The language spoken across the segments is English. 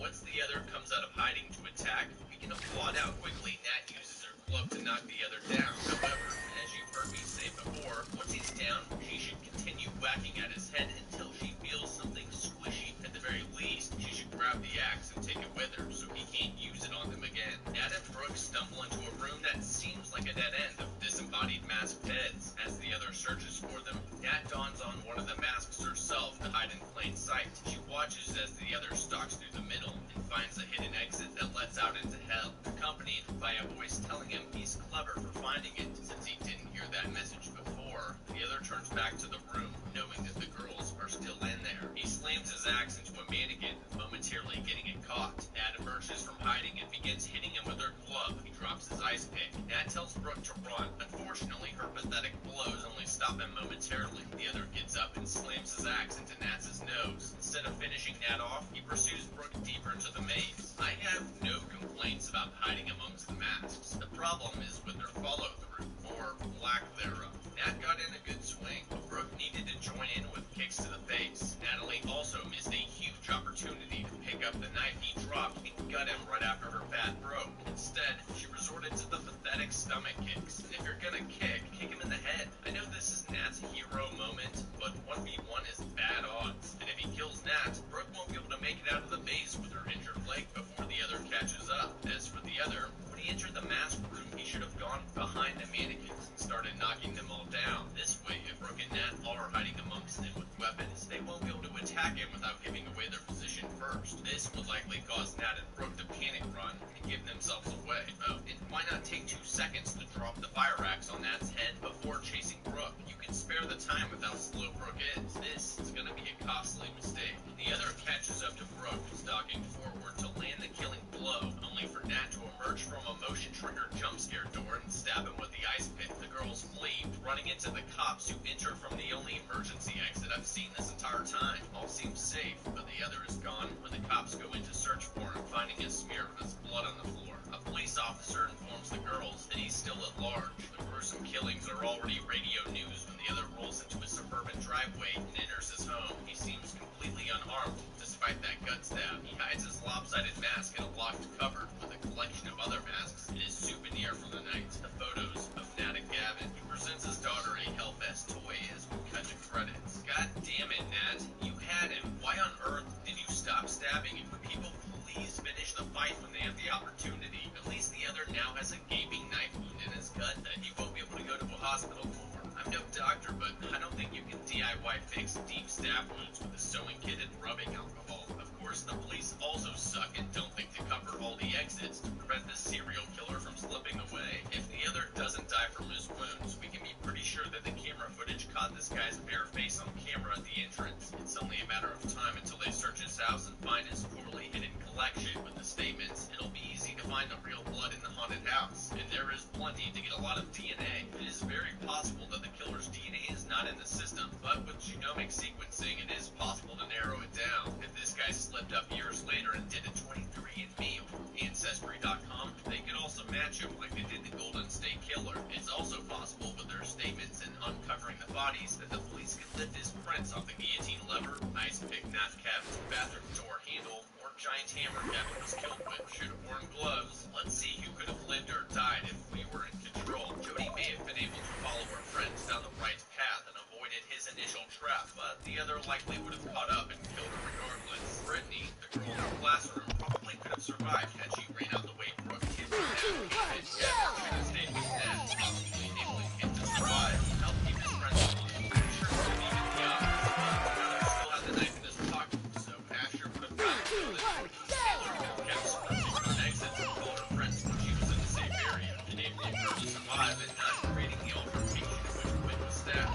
What Once the other comes out of hiding to attack, we can applaud how quickly Nat uses her club to knock the other down. However, as you've heard me say before, once he's down, she should continue whacking at his head until she feels something squishy. At the very least, she should grab the axe and take it with her so he can't use it on them again. Nat and Brooke stumble into a room that seems like a dead end of disembodied masked heads. As the other searches for them, Nat dons on one of the masks herself to hide in plain sight. She watches as the other stalks through the middle and finds a hidden exit that lets out into hell, accompanied by a voice telling him he's clever for finding it since he didn't hear that message before. The other turns back to the room, knowing that the girls are still in there. He slams his axe into a mannequin, momentarily getting it caught. Nat emerges from hiding and begins hitting him with her club. He drops his ice pick. Nat tells Brooke to run. Unfortunately, her pathetic blows only stop him momentarily. The other gets up and slams his axe into Nat's nose. Instead of finishing Nat off, he pursues Brooke deeper into the maze. I have no complaints about hiding amongst the masks. The problem is with their follow-through, or lack thereof. Nat got in a good swing, but Brooke needed to join in with kicks to the face. Natalie also missed a huge opportunity to pick up the knife he dropped and gut him right after her bat broke. Instead, she resorted to the pathetic stomach kicks. And if you're gonna kick him in the head. I know this is Nat's hero moment, but 1v1 is bad odds. And if he kills Nat, Brooke won't be able to make it out of the maze with her injured leg before the other catches up. As for the other, when he entered the mask room, he should have gone behind the mannequins and started knocking them all down. This way, if Brooke and Nat are hiding amongst them with weapons, they won't be able to attack him without giving away their position first. This would likely cause Nat and Brooke to panic run and give themselves away. Oh, and why not take 2 seconds to drop the fire axe on Nat's head before chasing Brooke? You can spare the time with how slow Brooke is. This is gonna be a costly mistake. The other catches up to Brooke, stalking forward to land the killing blow, only for Nat to emerge from a motion-triggered jump scare door and stab him with the ice pick. The girls flee, running into the cops who enter from the only emergency exit I've seen this entire time. All seems safe, but the other is gone when the cops go in to search for him, finding a smear of his blood on the floor. A police officer informs the girls that he's still at large. The gruesome killings are already radio news when the other rolls into a suburban driveway and enters his home. He seems completely unharmed, despite that gut stab. He hides his lopsided mask in a locked cupboard with a collection of other masks and his souvenir from the night, the photos of Nat and Gavin. He presents his daughter a Hellfest toy as we cut to credits. God damn it, Nat. You had him. Why on earth did you stop stabbing him? Could people please finish the fight when they have the opportunity? At least the other now has a gaping knife wound in his gut that he won't be able to go to a hospital for. I'm no doctor, but I don't think you can DIY fix deep stab wounds with a sewing kit and rubbing alcohol. Of course, the police also suck and don't think to cover all the exits to prevent the serial killer from slipping away. If the other doesn't die from his wounds, we can be pretty sure that the camera footage caught this guy's bare face on camera at the entrance. It's only a matter of time until they search his house and find his poorly hidden collection with the statements. It'll be easy to find the real blood in the haunted house, and there is plenty to get a lot of DNA. It is very possible that the killer's DNA is not in the system, but with genomic sequencing, it is possible to narrow it down. If this guy slipped up years later and did a 23andMe or Ancestry.com, they could also match him like they did the Golden State Killer. It's also possible with their statements and uncovering the bodies that the police could lift his prints off the guillotine lever, ice pick not kept, bathroom door handle, or giant hammer Gavin was killed with. Should have worn gloves. Let's see who could have lived or died if we were in control. Jody may have been able to follow her friends down the right path and avoided his initial trap, but the other likely would have caught up and killed her regardless. Brittany, the girl in her classroom, probably could have survived had she ran out the way Brooke did. And Gavin should have stayed with Nat, possibly enabling him to survive. Help keep his friends alive. Sure would have even the odds, but Brother still had the knife in his pocket, so Asher would have gotten killed and Taylor could have kept searching for an exit to call her friends when she was in the safe area, enabling her to survive and not creating the altercation in which Quinn was stabbed.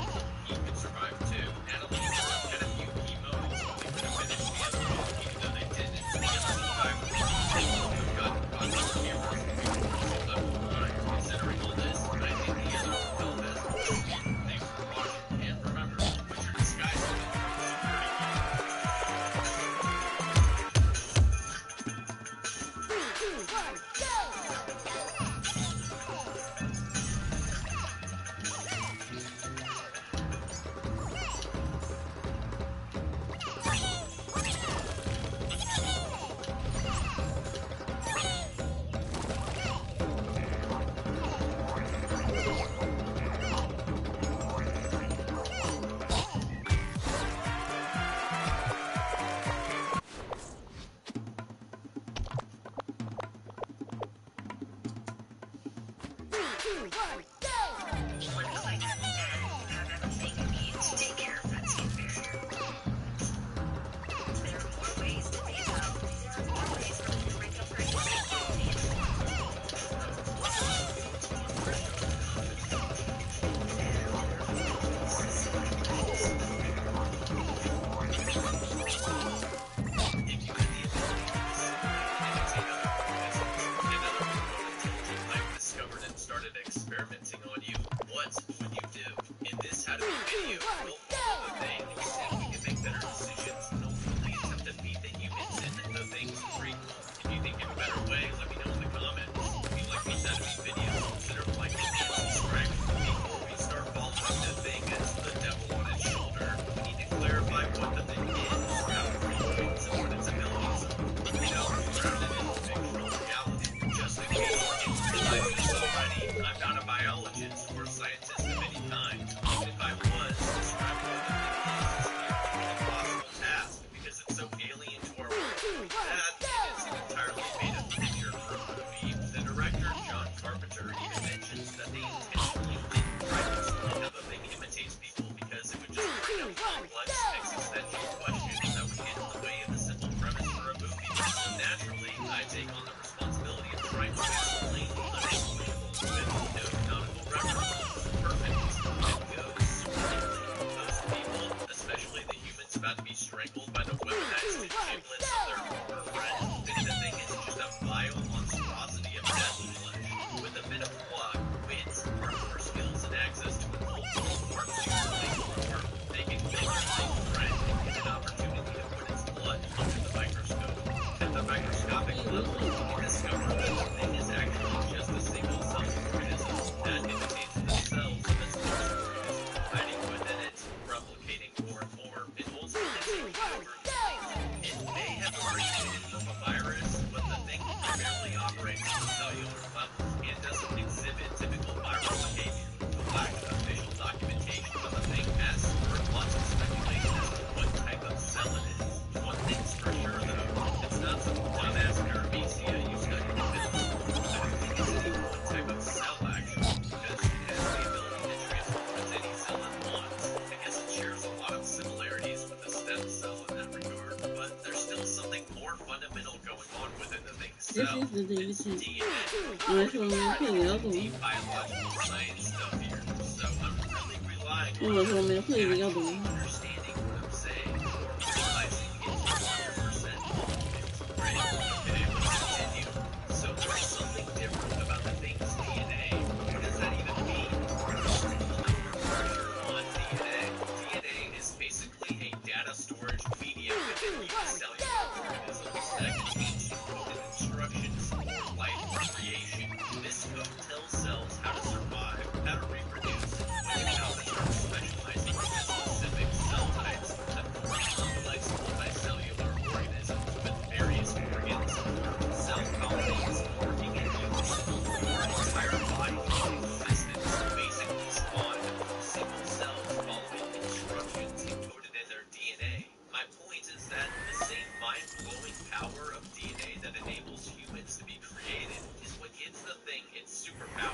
He could survive too. Natalie and Brooke had a few key moments when they could have finished the other off, even though they didn't. The other survived with the people who have gotten caught on camera and we were told up to mine. Considering all this, I think the other will feel this. Thanks for watching, and remember, put your disguise on the 2, 1, go! One click, and you have everything you need to take care of that skin barrier. There are more ways to be though. There are more ways for you to break up your experimenting on you, what would you do? In this how to be video, we'll follow the thing, see if we can make better decisions, and ultimately attempt to beat the humans in the things prequel. If you think of a better way, let me know in the comments. If you like these how to be videos, consider liking and subscribing. Before we start following the thing as the devil on its shoulder, we need to clarify what the thing is, how it operates, and what its abilities are. Now, grounded in fictional reality, just in case you didn't realize this already, I'm not a biologist or a scientist of any kind. Even if I was, describing what the thing is an impossible task because it's so alien to our world. That is an entirely made-up picture from a movie. The director, John Carpenter, even mentions that they intentionally didn't try to explain how the thing imitates people because it would just bring up complex existential questions that would get in the way of the simple premise for a movie. So naturally, I take on the responsibility of trying to explain the unexplainable with no canonical references. Perfect. It goes swimmingly. Most people, especially the humans about to be strangled by the weaponized giblets of their former friend, think the thing is just a vile monstrosity of death flesh. With a bit of luck, wit, hardcore skills, and access to an old-world pharmaceutical war, they can kill their fake friend and get an opportunity to put its blood under the microscope. At the microscopic level, you discover that the thing is actually just a single-celled organism that imitates the cells of its host organism, hiding within it, replicating more and more, and ultimately taking over the planet. It may have originated from a virus, but the thing primarily operates on a cellular level and doesn't exhibit typical viral behavior. The lack of official documentation of the thing has spurred lots of speculation as to what type of cell it is. One thing's for sure though, it's not some dumbass paramecia you study in middle school. I don't think it's any one type of cell actually, because it has the ability to transform as any cell it wants. I guess it shares a lot of similarities with the stem cell in that regard, but there's still something more fundamental going on within the thing's cell. It's DNA. We're getting deep biological science stuff here, so I'm really relying on you actually understanding what I'm saying or realizing it's 100% bullshit. Right? Okay, let's continue. So there's something different about the thing's DNA. What does that even mean? Just a little refresher on DNA. DNA is basically a data storage media within unicellular organisms that contains encoded instructions for life creation. This code tells cells how to survive, how to reproduce, when and how to start specializing into specific cell types that form complex multicellular organisms with various organs or cell colonies working in unison. Your entire body and existence basically spawned from single cells following instructions encoded in their DNA. My point is that the same mind-blowing power of DNA that enables humans to be created is what gives the thing its superpowers.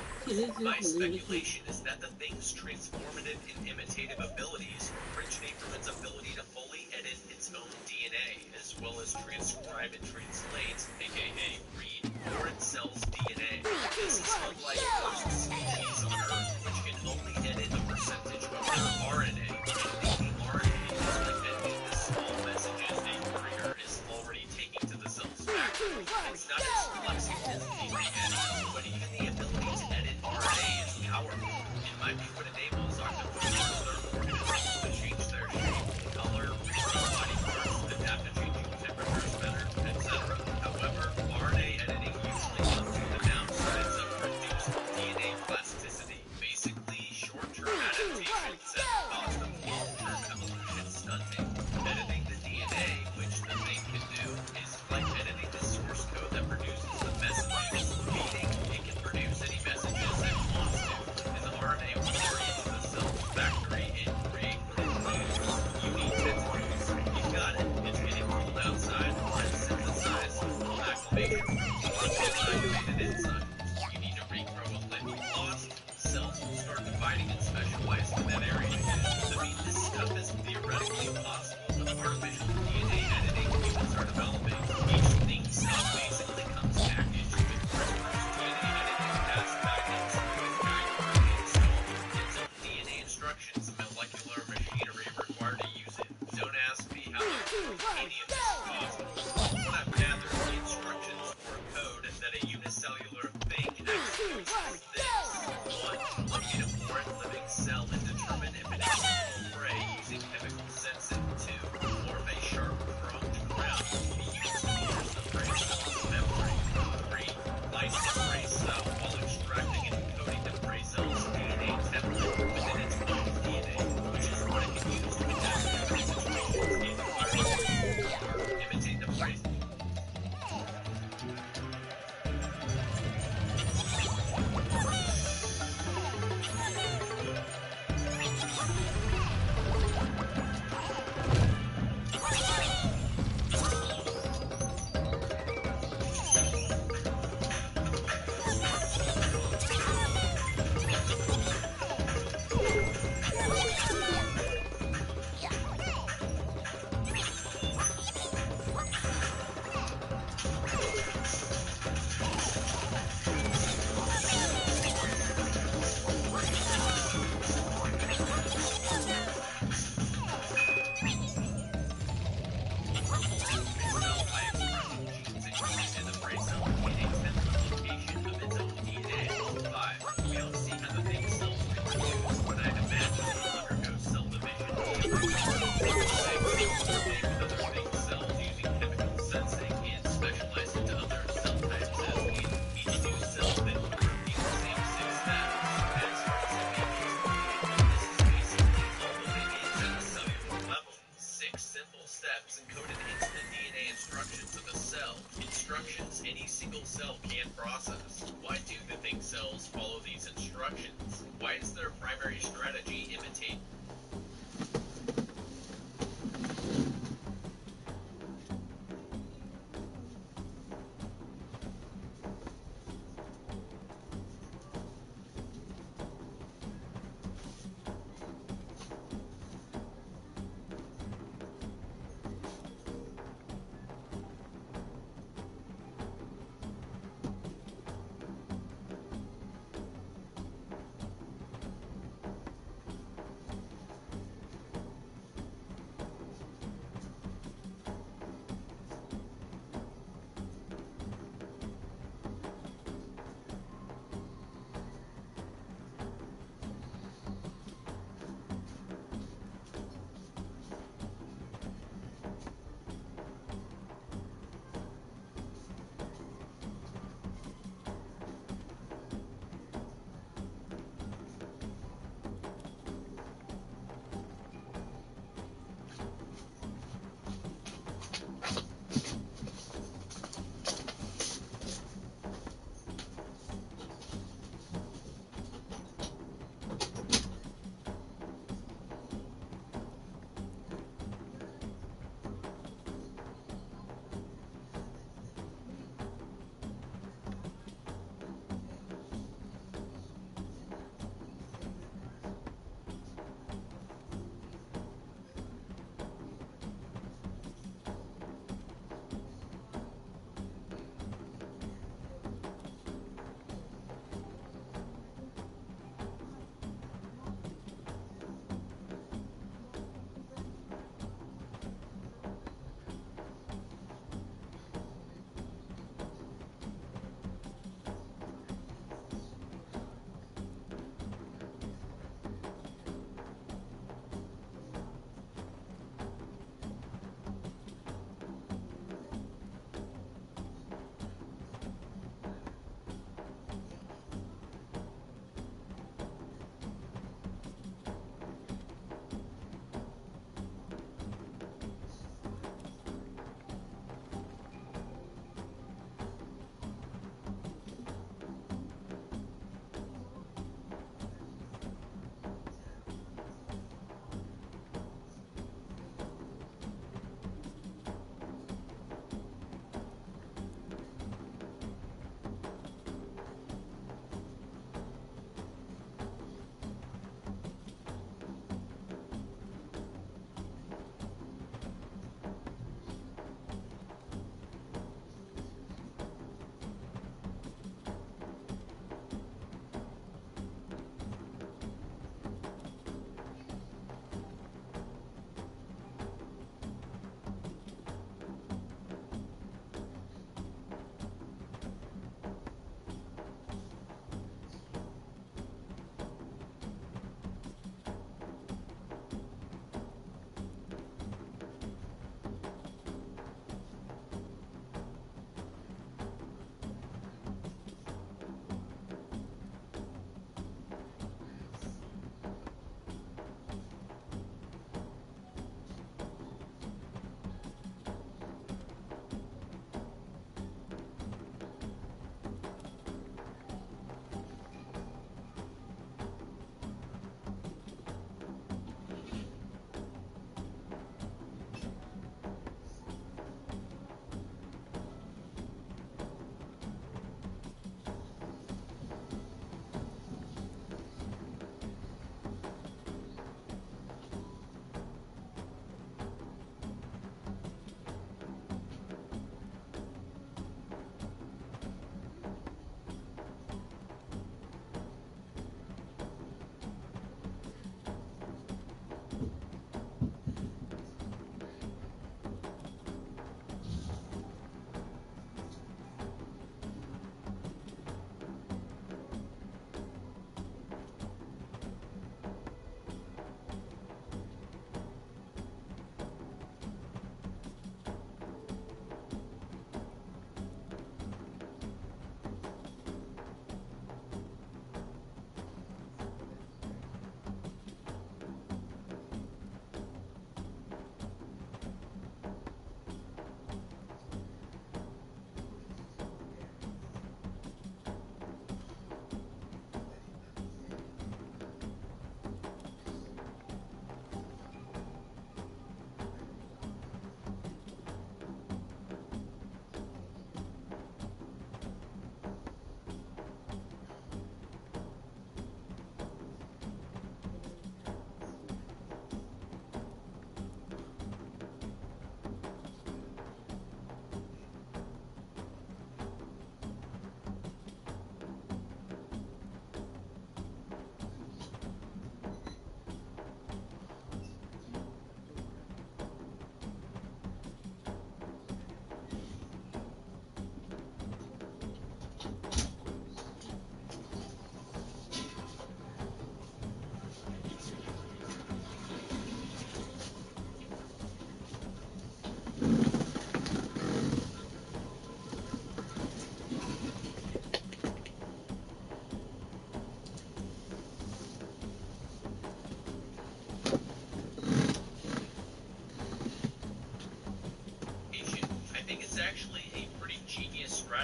My speculation is that the thing's transformative and imitative abilities originate from its ability to fully edit its own DNA, as well as transcribe and translate, aka read, foreign cells' DNA. This is unlike most species on Earth, which can only edit a percentage of their RNA. Editing RNA is like editing the small messages a courier is already taking to the cell's factory. It's not as flexible as DNA editing, but even the ability to edit RNA is powerful. It might be what enables octopus and other organisms to change their shape, color, regrow body parts, adapt to changing temperatures better, etc. However, RNA editing usually comes with the downsides of reduced DNA plasticity, basically short-term adaptations at the cost of long-term evolution stunting. Editing the DNA, which the thing can do, is like editing the source code that produces the messages, meaning it can produce single cell can't process? Why do the think cells follow these instructions? Why is their primary strategy imitate?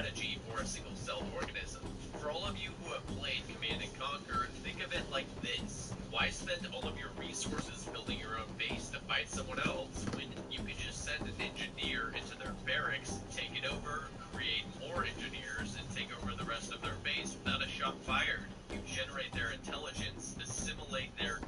strategy for a single-celled organism. For all of you who have played Command & Conquer, think of it like this. Why spend all of your resources building your own base to fight someone else when you could just send an engineer into their barracks, take it over, create more engineers, and take over the rest of their base without a shot fired? You generate their intelligence, assimilate their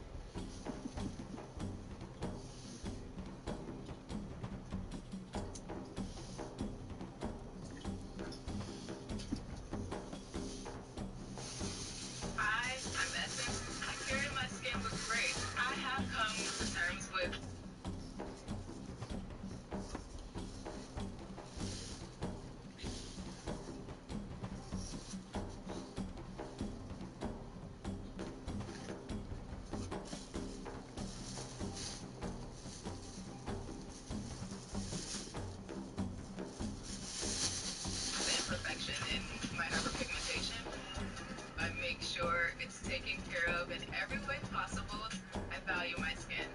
Hi, I'm Essence. I carry my skin with grace. I have come to terms with the imperfection in my hyperpigmentation. I make sure it's taken care of in every way possible. I value my skin.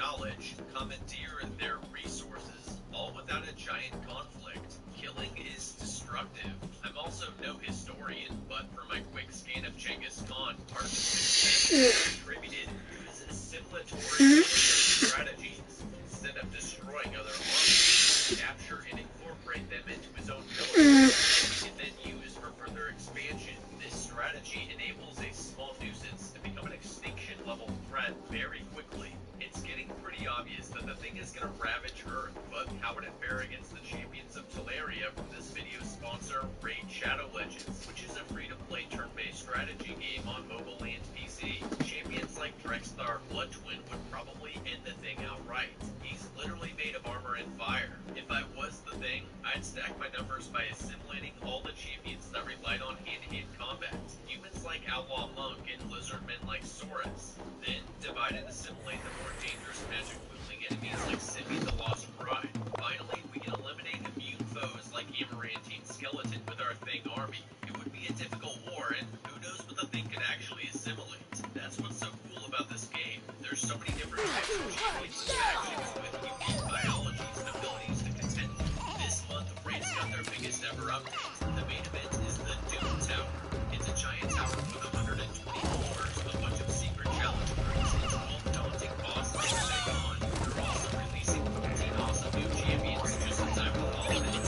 knowledge, commandeer their resources, all without a giant conflict. Killing is destructive. I'm also no historian, but for my quick scan of Genghis Khan, part of his success contributed to his assimilatory strategies. Instead of destroying other armies, capture and incorporate them into his own military, he can then use for further expansion. This strategy enables a small nuisance to become an extinction-level threat very quickly. It's getting pretty obvious that the thing is going to ravage Earth, but how would it fare against the champions of Teleria from this video's sponsor, Raid Shadow Legends, which is a free-to-play turn-based strategy game on mobile and PC. Champions like Drexthar Blood Twin would probably end the thing outright. He's literally made of armor and fire. If I was the thing, I'd stack my numbers by assimilating all the champions that relied on hand-to-hand combat. Humans like Outlaw Monk and lizardmen like Saurus. Then, divide and assimilate the more dangerous magic-wielding enemies like Simi the Lost Bride. Finally, we can eliminate immune foes like Amarantine Skeleton with our Thing army. It would be a difficult war, and who knows what the Thing could actually assimilate. That's what's so cool about this game. There's so many different types of champions and factions with unique biologies and abilities to contend with. This month, Raid's got their biggest ever update. The main event is the Doom Tower. It's a giant tower with 120 floors, a bunch of secret challenge rooms, and 12 daunting bosses to take on. They're also releasing 14 awesome new champions just in time for the holidays.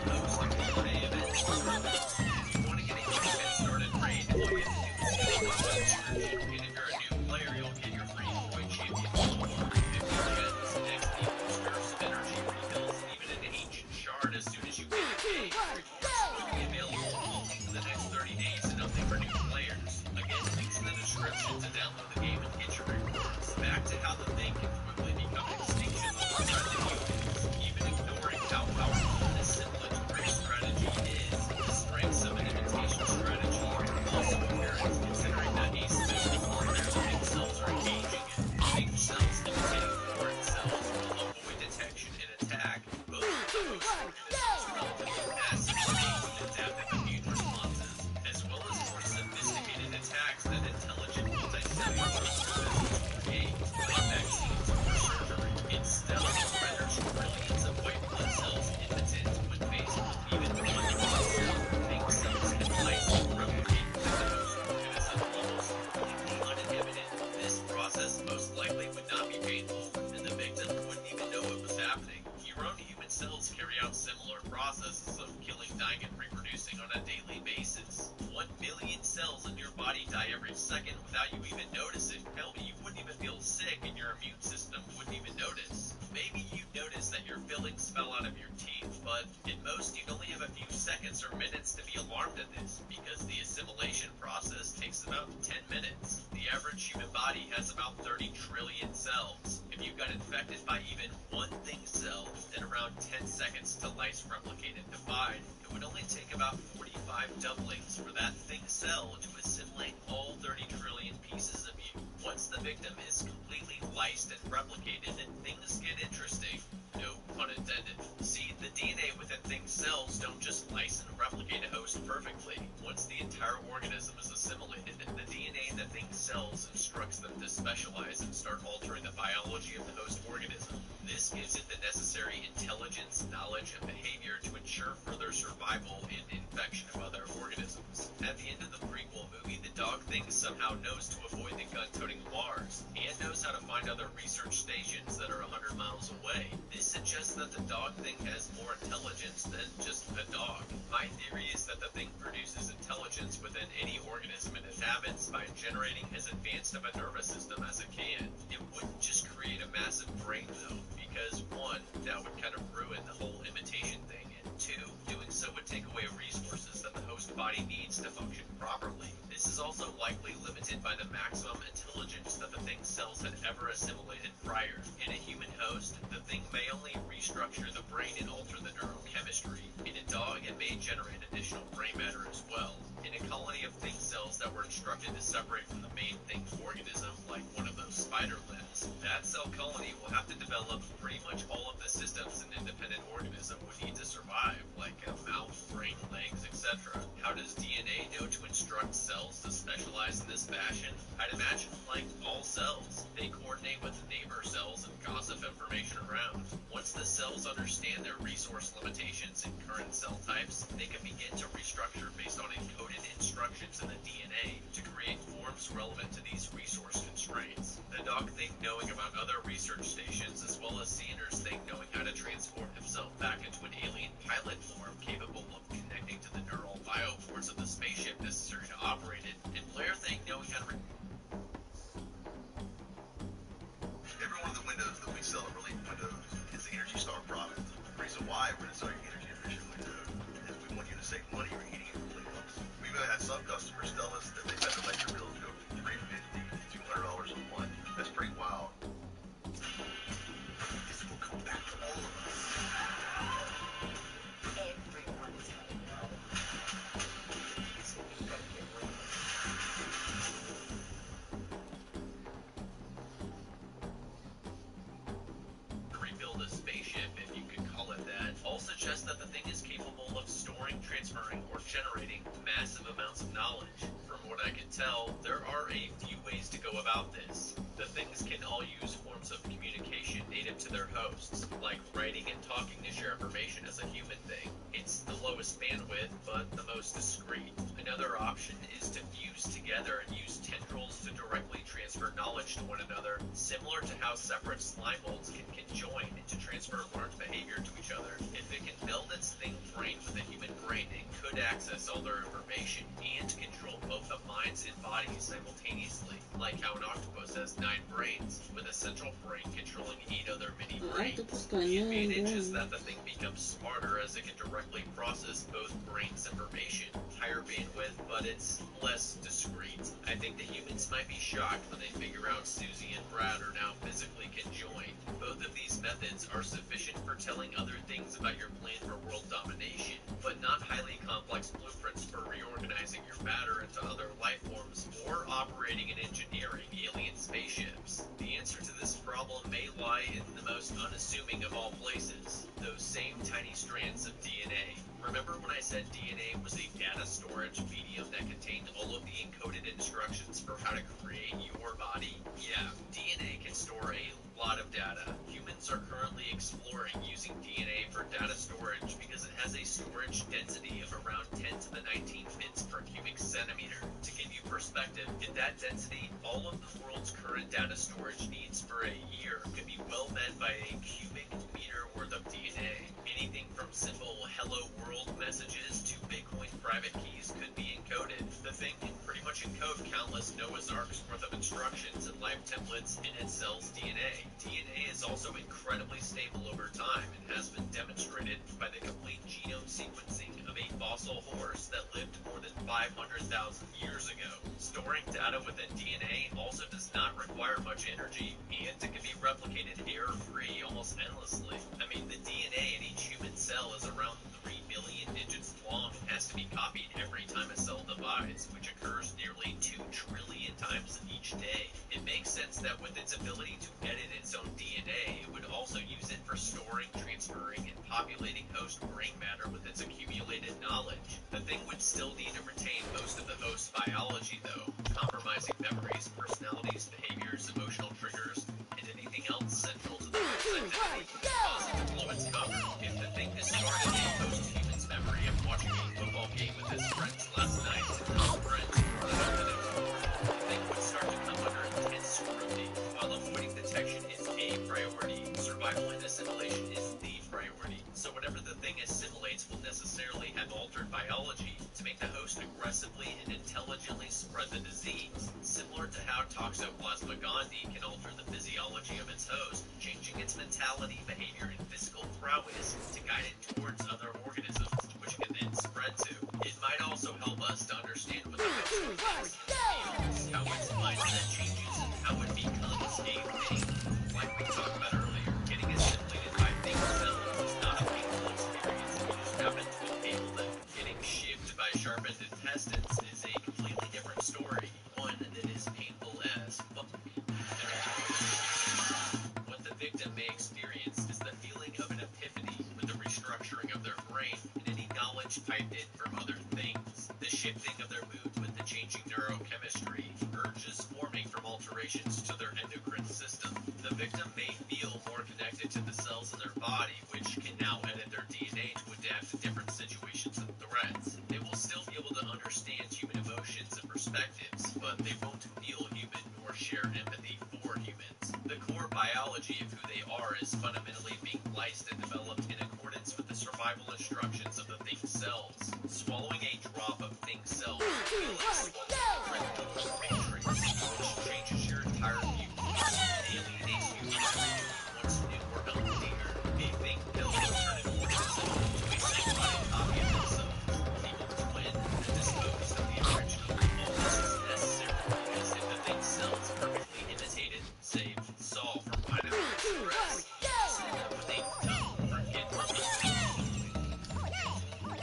Host of holiday events. If you want to get a quick head start at Raid, all you have to do is use the subscription, and if you're a new player, you'll get your free Void Champion for 50 gems, XP boosters, energy refills, and even an ancient shard as soon as you get a game. Rewards will be available only for the next 30 days and only for new players. Again, links in the description to download the game and get your rewards. Back to how the thing can quickly become an extinction level threat to humans. Even ignoring how powerful an assimilatory strategy is, the strengths of an imitation strategy are also apparent considering that asymmetric warfare the big cells are engaging in. Big cells imitating foreign cells will avoid detection and attack. Both of the host organisms' relatively passive innate and adaptive immune responses, as well as more sophisticated attacks that intelligent multicellular organisms create, like vaccines or surgery. Its stealth renders trillions of white blood cells impotent when faced with even one blood cell. Thing cells can lysate and replicate within the host organism almost completely uninhibited. This process most likely would not be painful, and the victim wouldn't even know it was happening. Your own human cells carry out similar processes of killing, dying, and reproducing on a daily basis. 1 million cells in your body die every second without you even noticing. Hell, you wouldn't even feel sick and your immune system wouldn't even notice. Maybe you'd notice that your fillings fell out of your teeth, but at most you'd only have a few seconds or minutes to be alarmed at this, because the assimilation process takes about 10 minutes. The average human body has about 30 trillion cells. If you got infected by even one Thing cell, then around 10 seconds to lyse, replicate, and divide, it would only take about 45 doublings for that Thing cell to assimilate all 30 trillion pieces of you. Once the victim is completely lysed and replicated, things get interesting. No pun intended. See, the DNA within things' cells don't just lyse and replicate a host perfectly. Once the entire organism is assimilated, the DNA in the thing's cells instructs them to specialize and start altering the biology of the host organism. This gives it the necessary intelligence, knowledge, and behavior to ensure further survival and infection of other organisms. At the end of the prequel movie, the dog thing somehow knows to avoid the gun-toting Mars, and knows how to find other research stations that are 100 miles away. This suggests that the dog thing has more intelligence than just a dog. My theory is that the thing produces intelligence within any organism it inhabits by generating as advanced of a nervous system as it can. It wouldn't just create a massive brain though, because one, that would kind of ruin the whole imitation thing, and two, doing so would take away resources that the host body needs to function properly. This is also likely limited by the maximum intelligence that the thing's cells had ever assimilated prior. In a human host, the thing may only restructure the brain and alter the neurochemistry. In a dog, it may generate additional brain matter as well. In a colony of thing cells that were instructed to separate from the main thing's organism, like one of those spider limbs, that cell colony will have to develop pretty much all of the systems an independent organism would need to survive, like a mouth, brain, legs, etc. How does DNA know to instruct cells to specialize in this fashion? I'd imagine like all cells, they coordinate with neighbor cells and gossip information around. Once the cells understand their resource limitations in current cell types, they can begin to restructure based on encoded instructions in the DNA to create forms relevant to these resource constraints. The dog thing knowing about other research stations, as well as Xander's thing knowing how to transform himself back into an alien pilot form capable of connecting to the neural bioports of the spaceship necessary to operate it, and Blair thing knowing how to Every one of the windows that we sell at Relief Windows is the Energy Star product. The reason why we're selling energy efficient window is we want you to save money or heating and cooling costs. We've had some customers tell us that they've had their electric bills go from $350 to $200 a month. That's pretty wild. This will come back to all of us. Everyone is going to know. So you better get ready. rebuild a spaceship, if you could call it that, all suggest that the thing is capable of storing, transferring, or generating massive amounts of knowledge. From what I can tell, there are a few ways to go about this. The things can all use forms of communication native to their hosts, like writing and talking to share information as a human thing. It's the lowest bandwidth, but the most discreet. Another option is to fuse together and use tendrils to directly transfer knowledge to one another, similar to how separate slime molds can conjoin to transfer learned behavior to each other. If it can meld its thing brain with a human brain, it could access all their information and control both the minds and bodies simultaneously, like how an octopus has 9 brains, with a central brain controlling 8 other mini brains. The advantage is that the thing becomes smarter as it can directly process both brains' information. Higher bandwidth, but it's less discreet. I think the humans might be shocked when they figure out Susie and Brad are now physically conjoined. Both of these methods are sufficient for telling other things about your plan for world domination, but not highly complex blueprints for reorganizing your matter into other life forms or operating and engineering alien spaceships. The answer to this problem may lie in the most unassuming of all places, those same tiny strands of DNA. Remember when I said DNA was a data storage medium that contained all of the encoded instructions for how to create your body? Yeah, DNA can store a lot of data. Humans are currently exploring using DNA for data storage because it has a storage density of around 10 to the 19 bits per cubic centimeter. To give you perspective, at that density, all of the world's current data storage needs for a year could be well met by a cubic meter worth of DNA. Anything from simple hello world messages to Bitcoin private keys could be encoded. The thing can pretty much encode countless Noah's Arks worth of instructions and life templates in its cell's DNA. DNA is also incredibly stable over time and has been demonstrated by the complete genome sequencing of a fossil horse that lived more than 500,000 years ago. Storing data within DNA also does not require much energy, and it can be replicated error-free almost endlessly. I mean, the DNA in each human cell is around 3 billion digits long and has to be copied every time a cell divides, which occurs nearly 2 trillion times each day. It makes sense that with its ability to edit its own DNA, it would also use it for storing, transferring, and populating host brain matter with its accumulated knowledge. The thing would still need to retain most of the host's biology, though, compromising memories, personalities, behaviors, emotional triggers, and anything else central to the host's identity, causing to blow its cover. If the thing discarded a host human's memory of watching a football game with his friends last night, and those friends brought it up the next morning, the thing would start to come under intense scrutiny. While avoiding detection is a priority, survival and assimilation is the priority. So whatever the thing assimilates will necessarily have altered biology to make the host aggressively and intelligently spread the disease, similar to how Toxoplasma gondii can alter the physiology of its host, changing its mentality, behavior, and physical prowess to guide it towards other organisms, which can then spread to. It might also help us to understand what the host thinks and feels, how its mindset changes, and how it becomes a thing. Like we talked about earlier, getting assimilated by thing cells is not a painful experience if you just happen to inhale them. Getting shivved by sharpened intestines is a completely different story, one that is painful as fuck. What the victim may experience is the feeling of an epiphany with the restructuring of their brain and any knowledge piped in from other things, the shifting of their mood with the changing neurochemistry, urges forming from alterations to their endocrine system. The victim may feel more connected to the cells in their body, which can now edit their DNA to adapt to different situations and threats. They will still be able to understand human emotions and perspectives, but they won't feel human nor share empathy for humans. The core biology of who they are is fundamentally being lysed and developed in accordance with the survival instructions of the thing cells. Swallowing a drop of thing cells will feel like swallowing a red pill from Matrix, which changes your entire view. It alienates you from everything you once knew or held dear. A thing pill will turn an organism into a synchrotic copy of itself, an evil twin that disposed of the original. All this is necessary because if the thing cells perfectly imitated, saved, saw from pineapple express, you just end up with a dumb, forget-me-not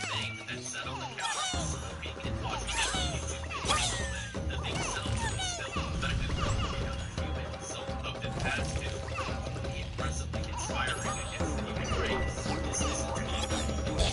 thing that sat on the couch smoking and watching YouTube videos all day. The thing cells will still infected from the other humans, self-potent as to be impressively inspiring against the human race. This isn't being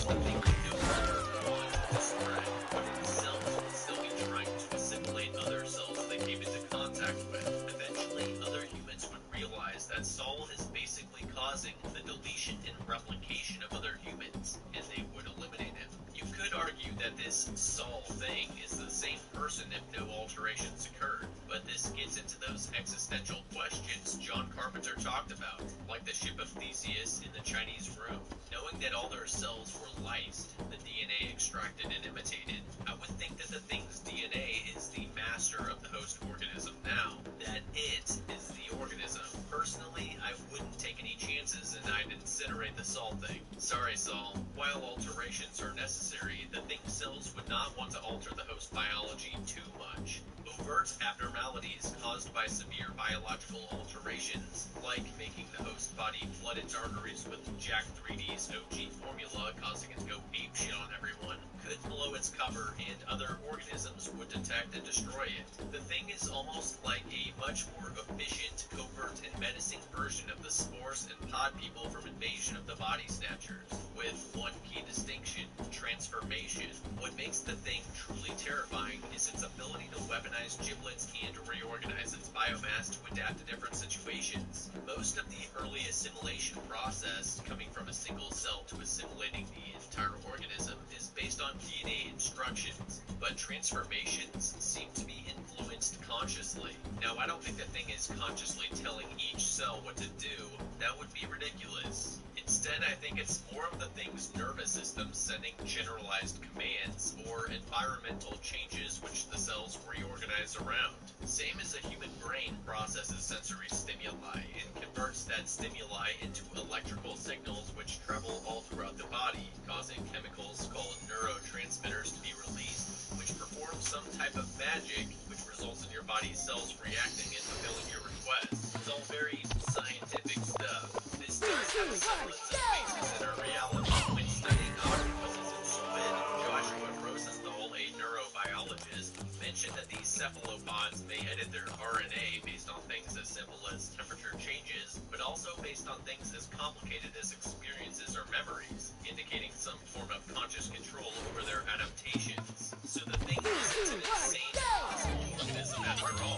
the thing we no longer want to spread, but its cells will still be trying to assimilate other cells they came into contact with. Eventually, other humans would realize that Saul is basically causing the deletion and replication of other humans, and they would eliminate him. You could argue that this Saul thing is the same person if no alterations occurred, but this gets into those existential questions John Carpenter talked about, like the ship of Theseus in the Chinese room. Knowing that all their cells were lysed, the DNA extracted and imitated, I would think that the thing's DNA is the master of the host organism now, that it is the organism. Personally, I wouldn't take any chances and I'd incinerate the Saul thing. Sorry, Saul. While alterations are necessary, the thing cells would not want to alter the host biology too much. Overt abnormalities caused by severe biological alterations, like making the host body flood its arteries with Jack 3D's OG formula, causing it to go apeshit on everyone, could blow its cover and other organisms would detect and destroy it. The thing is almost like a much more efficient, covert, and menacing version of the spores and pod people from Invasion of the Body Snatchers, with one key distinction: transformation. What makes the thing truly terrifying is its ability to weaponize giblets and reorganize its biomass to adapt to different situations. Most of the early assimilation process, coming from a single cell to assimilating the entire organism, is based on DNA instructions, but transformations seem to be influenced consciously. Now, I don't think the thing is consciously telling each cell what to do. That would be ridiculous. Instead, I think it's more of the thing's nervous system sending generalized commands or environmental changes which the cells reorganize around. Same as a human brain processes sensory stimuli and converts that stimuli into electrical signals which travel all throughout the body, causing chemicals called neurotransmitters to be released, which perform some type of magic which results in your body's cells reacting and fulfilling your requests. It's all very scientific stuff. This does have a semblance of basis in our reality. When studying octopuses in SWID, Joshua Rosenthal, a neurobiologist, mentioned that these cephalopods may edit their RNA based on things as simple as temperature changes, but also based on things as complicated as experiences or memories, indicating some form of conscious control over their adaptations. So the thing isn't an insane, impossible organism after all.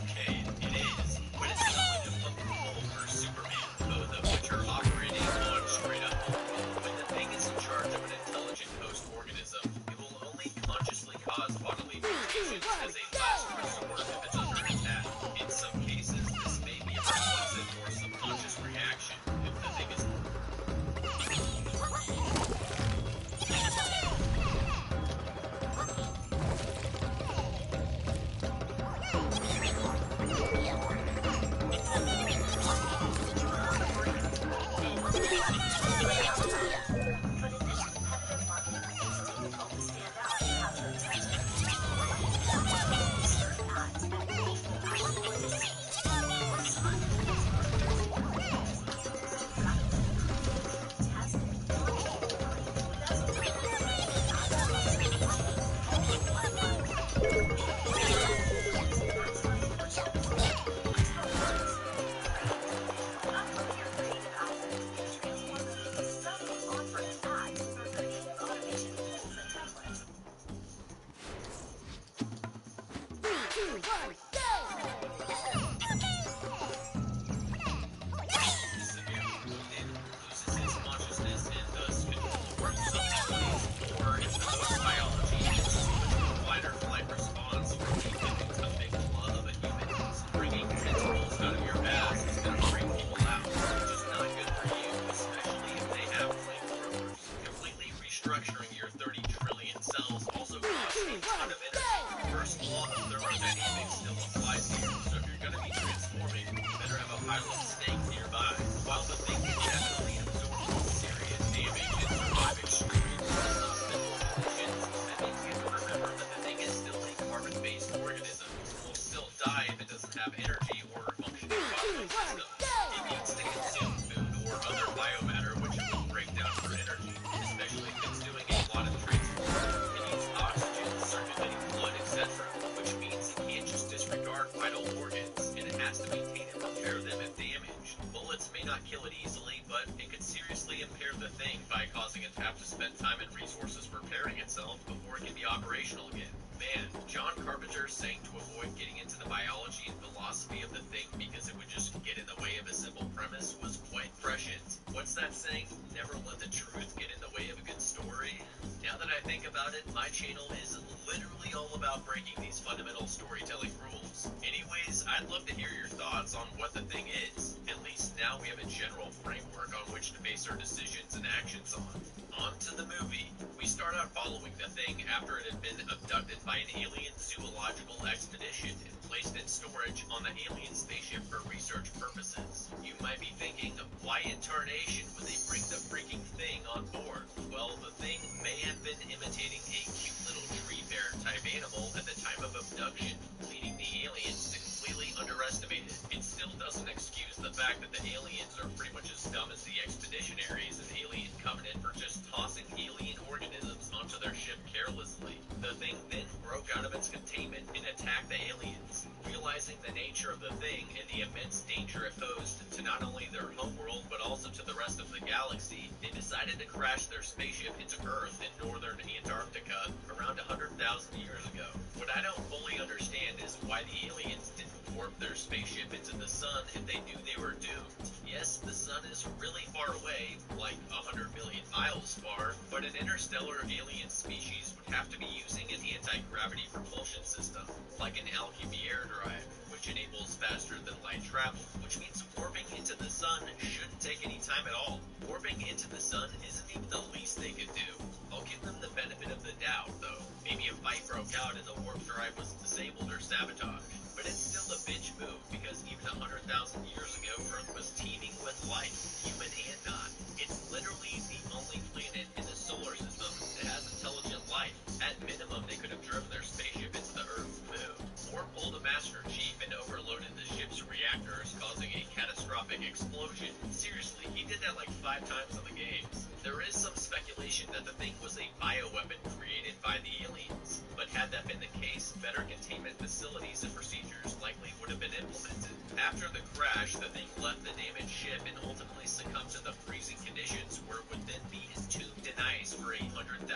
Okay, it is, but it's not like a puppet Hulk or Superman, both of which are operating on straight-up hope. When the thing is in charge of an intelligent host organism, it will only consciously cause bodily mutations as a last resort if it's under attack. In some cases, this may be a reflexive or subconscious reaction if the thing is restructuring your 30 trillion cells also costs a ton of energy. First law of thermodynamics still applies here, so if you're going to be transforming, you better have a pile of steak nearby. While the thing can definitely absorb serious damage and survive extremely simple conditions, that means you have to remember that the thing is still a carbon-based organism. It will still die if it doesn't have energy or functioning bodily systems. It needs to consume food or other biomatter which it will break down for energy, especially if it's doing a lot of transport. It needs oxygen, circulating blood, etc., which means it can't just disregard vital organs, and it has to maintain and repair them if damaged. Bullets may not kill it easily, but it could seriously impair the thing by causing it to have to spend time and resources repairing itself before it can be operational again. Man, John Carpenter saying to avoid getting into the biology and philosophy of the thing because it would just get in the way of a simple premise was quite prescient. What's that saying? Never let the truth get in the way of a good story? Now that I think about it, my channel is literally all about breaking these fundamental storytelling rules. Anyways, I'd love to hear your thoughts on what the thing is. At least now we have a general framework on which to base our decisions and actions on. On to the movie. We start out following the thing after it had been abducted by an alien zoological expedition and placed in storage on the alien spaceship for research purposes. You might be thinking, why in tarnation would they bring the freaking thing on board? Well, the thing may have been imitating a cute little tree bear type animal at the time of abduction, leading the aliens to completely underestimate it. It still doesn't excuse the fact that the aliens are pretty much as dumb as the expeditionaries and Alien Covenant for just tossing alien organisms onto their ship carelessly. The thing then broke out of its containment and attacked the aliens. Realizing the nature of the thing and the immense danger it posed to not only their homeworld but also to the rest of the galaxy, they decided to crash their spaceship into Earth in northern Antarctica around 100,000 years ago. What I don't fully understand is why the aliens didn't warp their spaceship into the sun if they knew they were doomed. Yes, the sun is really far away, like 100 million miles far, but an interstellar alien species would have to be using an anti-gravity propulsion system, like an Alcubierre drive, which enables faster than light travel, which means warping into the sun shouldn't take any time at all. Warping into the sun isn't even the least they could do. I'll give them the benefit of the doubt, though. Maybe a fight broke out and the warp drive was disabled or sabotaged. But it's still a bitch move, because even 100,000 years ago, Earth was teeming with life, human and not. It's literally the only planet in the solar system that has intelligent life. At minimum, they could have driven their spaceship into the Earth's moon, or pulled a Master Chief and overloaded the ship's reactors, causing a catastrophic explosion. Seriously, he did that like 5 times in the games. There is some speculation that the thing was a bioweapon created by the aliens, but had that been the case, better containment facilities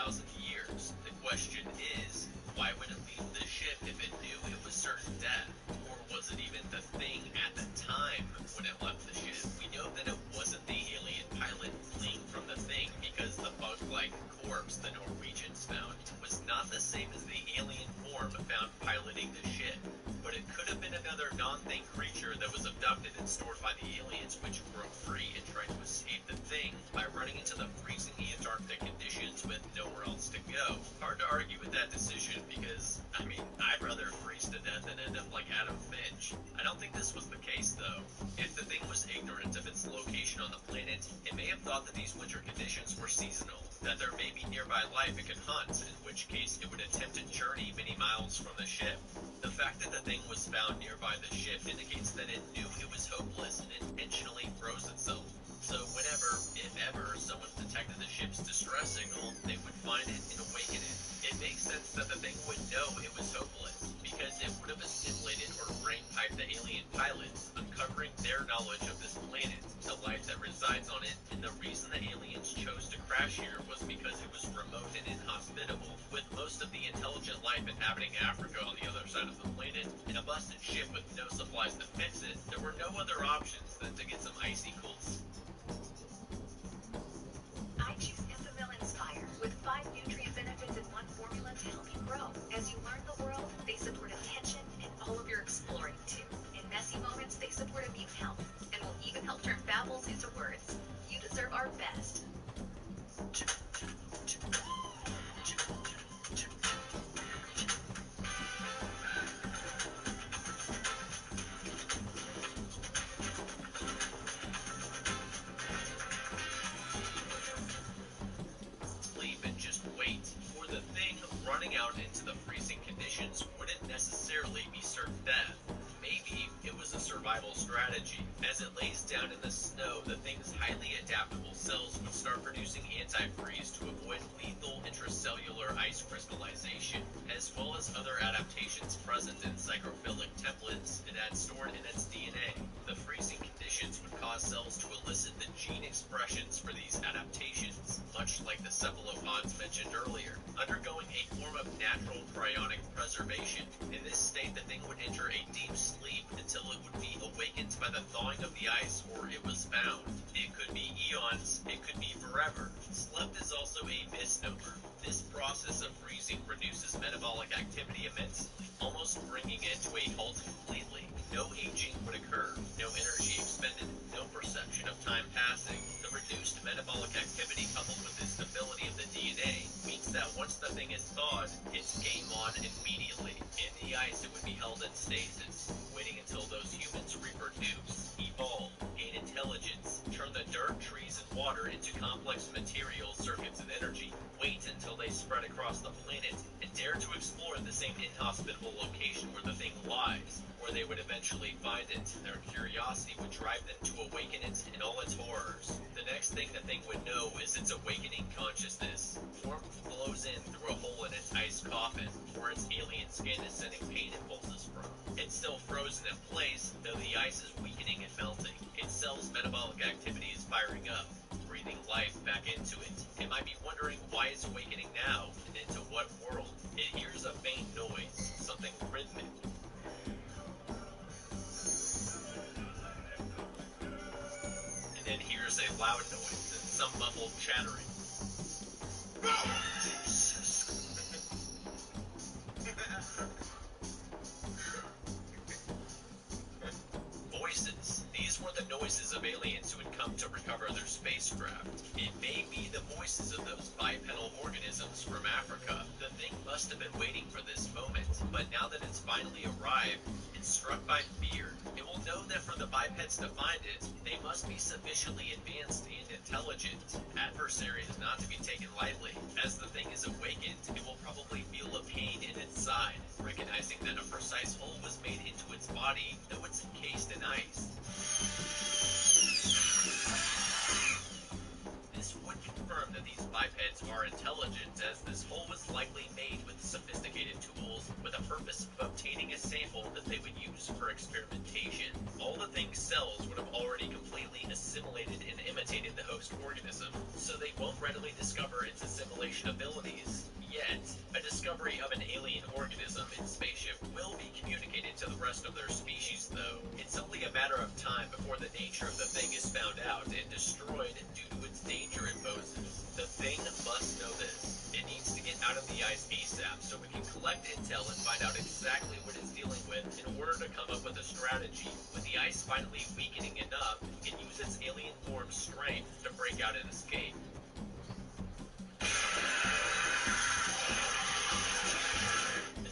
1,000 years. The question is, why would it leave the ship if it knew it was certain death? Or was it even the thing at the time when it left the ship? We know that it wasn't the alien pilot fleeing from the thing because the bug-like corpse the Norwegians found was not the same as the alien form found piloting the ship. But it could have been another non-thing creature that was abducted and stored by the aliens, which broke free and tried to escape the thing by running into the freezing Antarctic conditions with nowhere else to go. Hard to argue with that decision because, I'd rather freeze to death than end up like Adam Finch. I don't think this was the case, though. If the thing was ignorant of its location on the planet, it may have thought that these winter conditions were seasonal, that there may be nearby life it could hunt, in which case it would attempt to journey many miles from the ship. The fact that the thing was found nearby the ship indicates that it knew it was hopeless and intentionally froze itself. So whenever, if ever, someone detected the ship's distress signal, they would find it and awaken it. It makes sense that the thing would know it was hopeless, because it would have assimilated or brain-piped the alien pilots, uncovering their knowledge of this planet, the life that resides on it, and the reason the aliens chose to crash here was because it was remote and inhospitable, with most of the intelligent life inhabiting Africa on the other side of the planet, and a busted ship with no supplies to fix it. There were no other options than to get some icy cold. I choose Infamil Inspire with 5 nutrient benefits in one formula to help you grow. As you learn the world, they support attention and all of your exploring too. In messy moments, they support immune health and will even help turn babbles into words. You deserve our best. Sleep and just wait. For the thing, running out into the freezing conditions wouldn't necessarily be certain death. Maybe it was a survival strategy. As it lays down in the snow, the thing's highly adaptable cells would start producing antifreeze to avoid lethal intracellular ice crystallization, as well as other adaptations present in psychrophilic templates it had stored in its DNA. The freezing conditions would cause cells to elicit the gene expressions for these adaptations, much like the cephalopods mentioned earlier, undergoing a form of natural cryonic preservation. In this state, the thing would enter a deep sleep until it would be awakened by the thawing of the ice, or it was found. It could be eons, it could be forever. Slept is also a misnomer. This process of freezing reduces metabolic activity immensely, almost bringing it to a halt completely. No aging would occur, no energy expended, no perception of time passing. The reduced metabolic activity coupled with the stability of the DNA means that once the thing is thawed, it's game on immediately. In the ice, it would be held in stasis, waiting until those humans reproduce, evolve, gain intelligence, turn the dirt, trees, and water into complex materials, circuits, and energy, wait until they spread across the planet, and dare to explore the same inhospitable location where the thing lies, where they would eventually find it. Their curiosity would drive them to awaken it in all its horrors. The next thing the thing would know is its awakening consciousness. Warmth flows in through a hole in its ice coffin, where its alien skin is sending pain impulses from. It's still frozen in place, though the ice is weakening and melting. Its cell's metabolic activity is firing up, breathing life back into it. It might be wondering why it's awakening now, and into what world. It hears a faint noise, something rhythmic. And then hears a loud noise and some muffled chattering. Voices. These were the noises of aliens who had come to recover their spacecraft. It may be the voices of those bipedal organisms from Africa. The thing must have been waiting for this moment, but now that it's finally arrived, it's struck by fear. It will know that for the bipeds to find it, they must be sufficiently advanced and intelligent. Adversary is not to be taken lightly. As the thing is awakened, it will probably feel a pain in its side, recognizing that a precise hole was made into its body, though it's encased in ice. This would confirm that these bipeds are intelligent, as this hole was likely made with sophisticated tools with a purpose of obtaining a sample that they would use for experimentation. All the thing's cells would have already completely assimilated and imitated the host advanced organism, so they won't readily discover its assimilation abilities. Yet, a discovery of an alien organism in spaceship will be communicated to the rest of their species, though. It's only a matter of time before the nature of the thing is found out and destroyed due to its danger it poses. The thing must know this. It needs to get out of the ice ASAP so it can collect intel and find out exactly what it's dealing with in order to come up with a strategy. With the ice finally weakening enough, it can use its alien form's strength to break out and escape.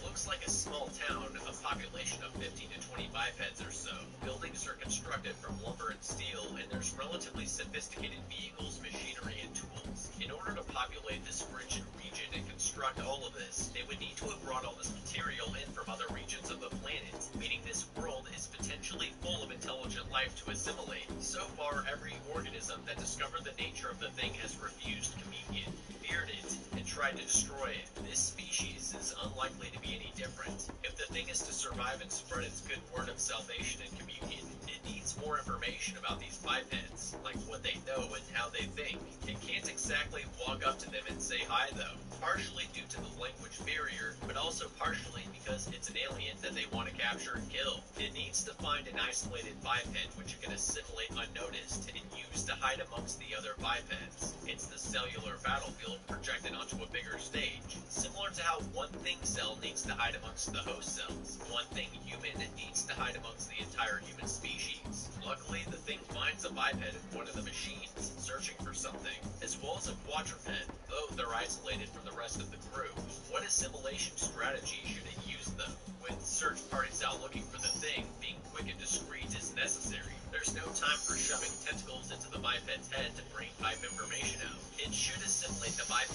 Looks like a small town, a population of 15 to 25 heads or so. Buildings are constructed from lumber and steel, and there's relatively sophisticated vehicles, machinery, and tools. In order to populate this frigid region and construct all of this, they would need to have brought all this material in from other regions of the planet, meaning this world is potentially full of intelligent life to assimilate. So far, every organism that discovered the nature of the thing has refused communion, feared it, and tried to destroy it. This species is unlikely to be any different. If the thing is to survive and spread its good word of salvation and communion, it needs more information about these bipeds, like what they know and how they think. It can't exactly walk up to them and say hi, though, partially due to the language barrier, but also partially because it's an alien that they want to capture and kill. It needs to find an isolated biped which it can assimilate unnoticed and use to hide amongst the other bipeds. It's the cellular battlefield projected onto a bigger stage, similar to how one thing cell needs to hide amongst the host cells. One thing human needs to hide amongst the entire human species. Luckily, the thing finds a biped in one of the machines, searching for something, as well as a quadruped. Both are isolated from the rest of the crew. What assimilation strategy should it use, though? With search parties out looking for the thing, being quick and discreet is necessary. There's no time for shoving tentacles into the biped's head to brain pipe information out. It should assimilate the biped.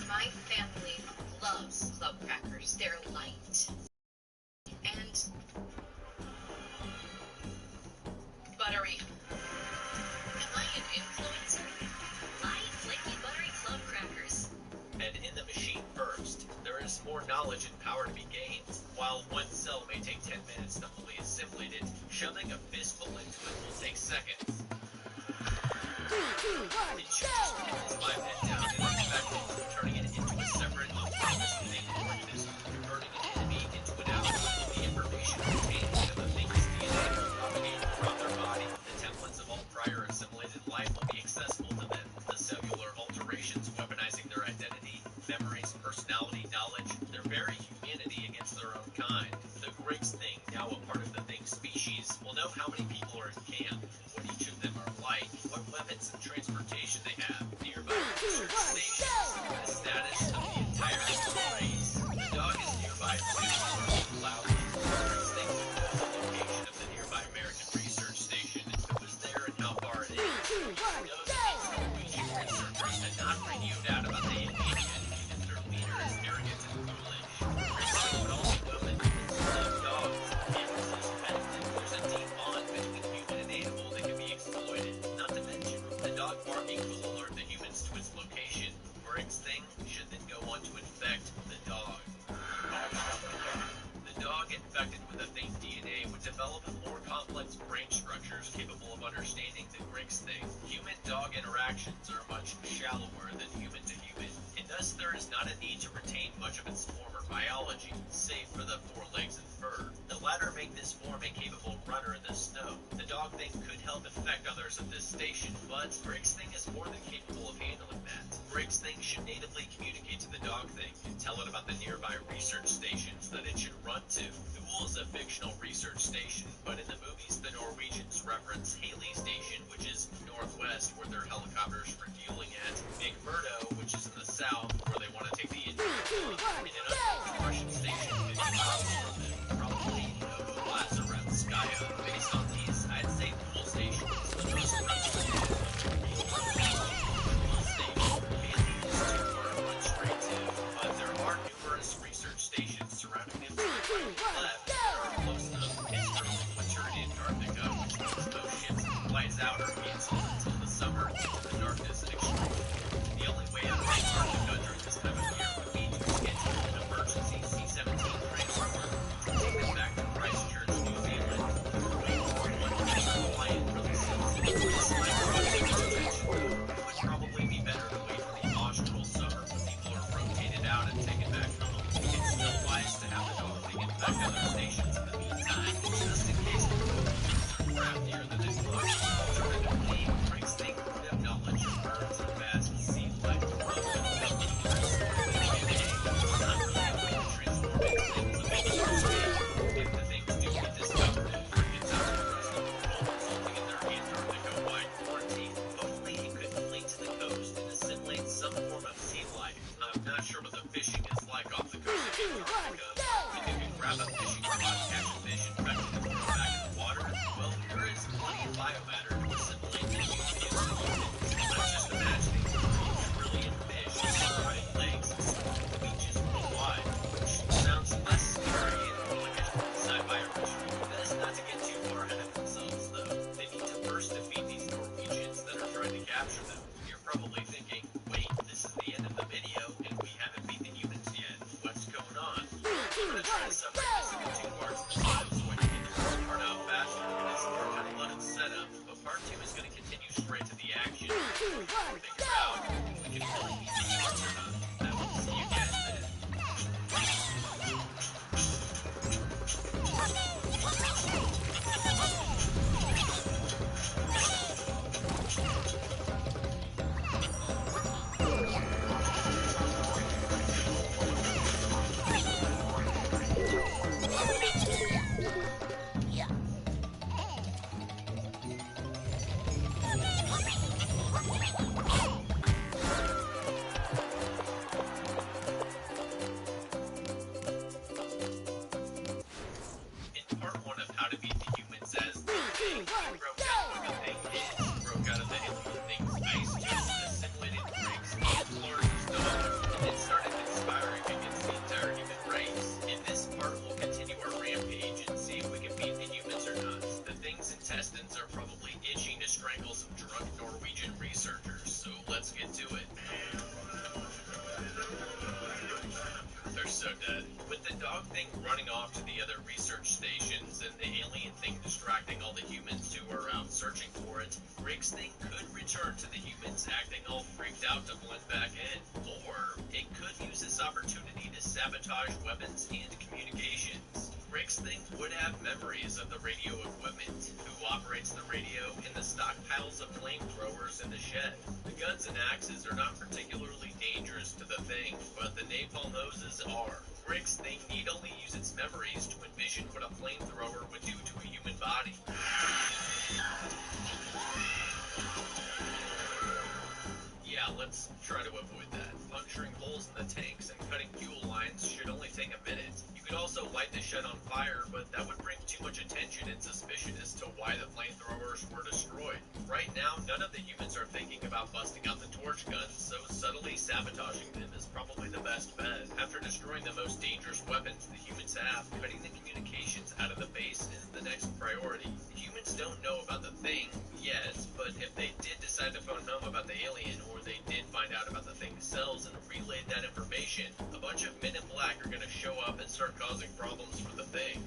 My family loves club crackers. They're light and buttery. Am I an influencer? Light, flaky, buttery club crackers. And in the machine first, there is more knowledge and power to be gained. While one cell may take 10 minutes to fully assimilate it, shoving a fistful into it will take seconds. It should just put its biped down and infect it, turning it into a separate autonomous living organism, converting an enemy into an ally. The information contained within the thing's DNA will propagate throughout their body. The templates of all prior assimilated life will be accessible to them. The cellular alterations weaponizing their identity, memories, personality, knowledge, their very humanity against their own kind. The Griggs thing, now a part of the thing species, will know how many people are in camp, what each of them are like, what weapons and transportation they have, nearby research stations, the status of the entire human race. The dog is nearby too, loudly. Griggs thing would know the location of the nearby American research station, if it was there and how far it is. It knows that these Norwegian researchers had not radioed out about the alien because their leader is arrogant and foolish. Griggs thing would also know that humans love dogs. Animals as pets, and there's a deep bond between human and animal that can be exploited. Not to mention, the dog barking will alert the humans to its location. Griggs thing should then go on to infect the dog. The dog infected with the thing DNA would develop more complex brain structures capable of understanding the Griggs thing. Human-dog interactions are much shallower than human to human, and thus there is not a need to retain much of its former biology, save for the forelegs and fur. The latter make this form a capable runner in the snow. The dog thing could help infect others at this station, but Griggs thing is more than capable of handling that. Griggs thing should natively communicate to the dog thing and tell it about the nearby research stations that it should run to. Thule is a fictional research station, but in the movies the Norwegians reference Haley Station, which is northwest where their helicopters refueling at, McMurdo, which is in the south where they want to take the Indians on, and an unknown Russian station 50 miles from them, probably Novo Lazarev Skaya. Based on these, I'd say Thule Station is the most representative of the real Thule Station. Haley is too far to run straight to, but there are numerous research stations surrounding them to the right and left that are close enough to Pittsburgh, winter in Antarctica, which means no figure out if we can really use the humans or not. I will see you guys then. In part one of How to Beat the Humans as the Thing, we broke down what the Thing is, broke out of the alien Thing's ice tube, assimilated Riggs, and Clark's dog, and then started conspiring against the entire human race. In this part, we'll continue our rampage and see if we can beat the humans or not. The Thing's intestines are probably itching to strangle some drunk Norwegian researchers, so let's get to it. They're so dead. With the dog thing running off to the other research stations and the alien thing distracting all the humans who are out searching for it, Riggs thing could return to the humans acting all freaked out to blend back in. Or it could use this opportunity to sabotage weapons and communications. Riggs thing would have memories of the radio equipment, who operates the radio, and the stockpiles of flamethrowers in the shed. The guns and axes are not particularly dangerous to the thing, but the napalm hoses are. Riggs thing need only use its memories to envision what a flamethrower would do to a human body. Yeah, let's try to avoid that. Puncturing holes in the tanks and cutting fuel lines should only take a minute. You could also light the shed on fire, but that would bring too much attention and suspicion as to why the flamethrowers were destroyed. Right now, none of the humans are thinking about busting out the torch guns, so subtly sabotaging them is probably the best bet. After destroying the most dangerous weapons the humans have, cutting the communications out of the base is the next priority. The humans don't know about the thing yet, but if they did decide to phone home about the alien, or they did find out about the thing's cells and relayed that information, a bunch of men in black are going to show up and start causing problems for the thing.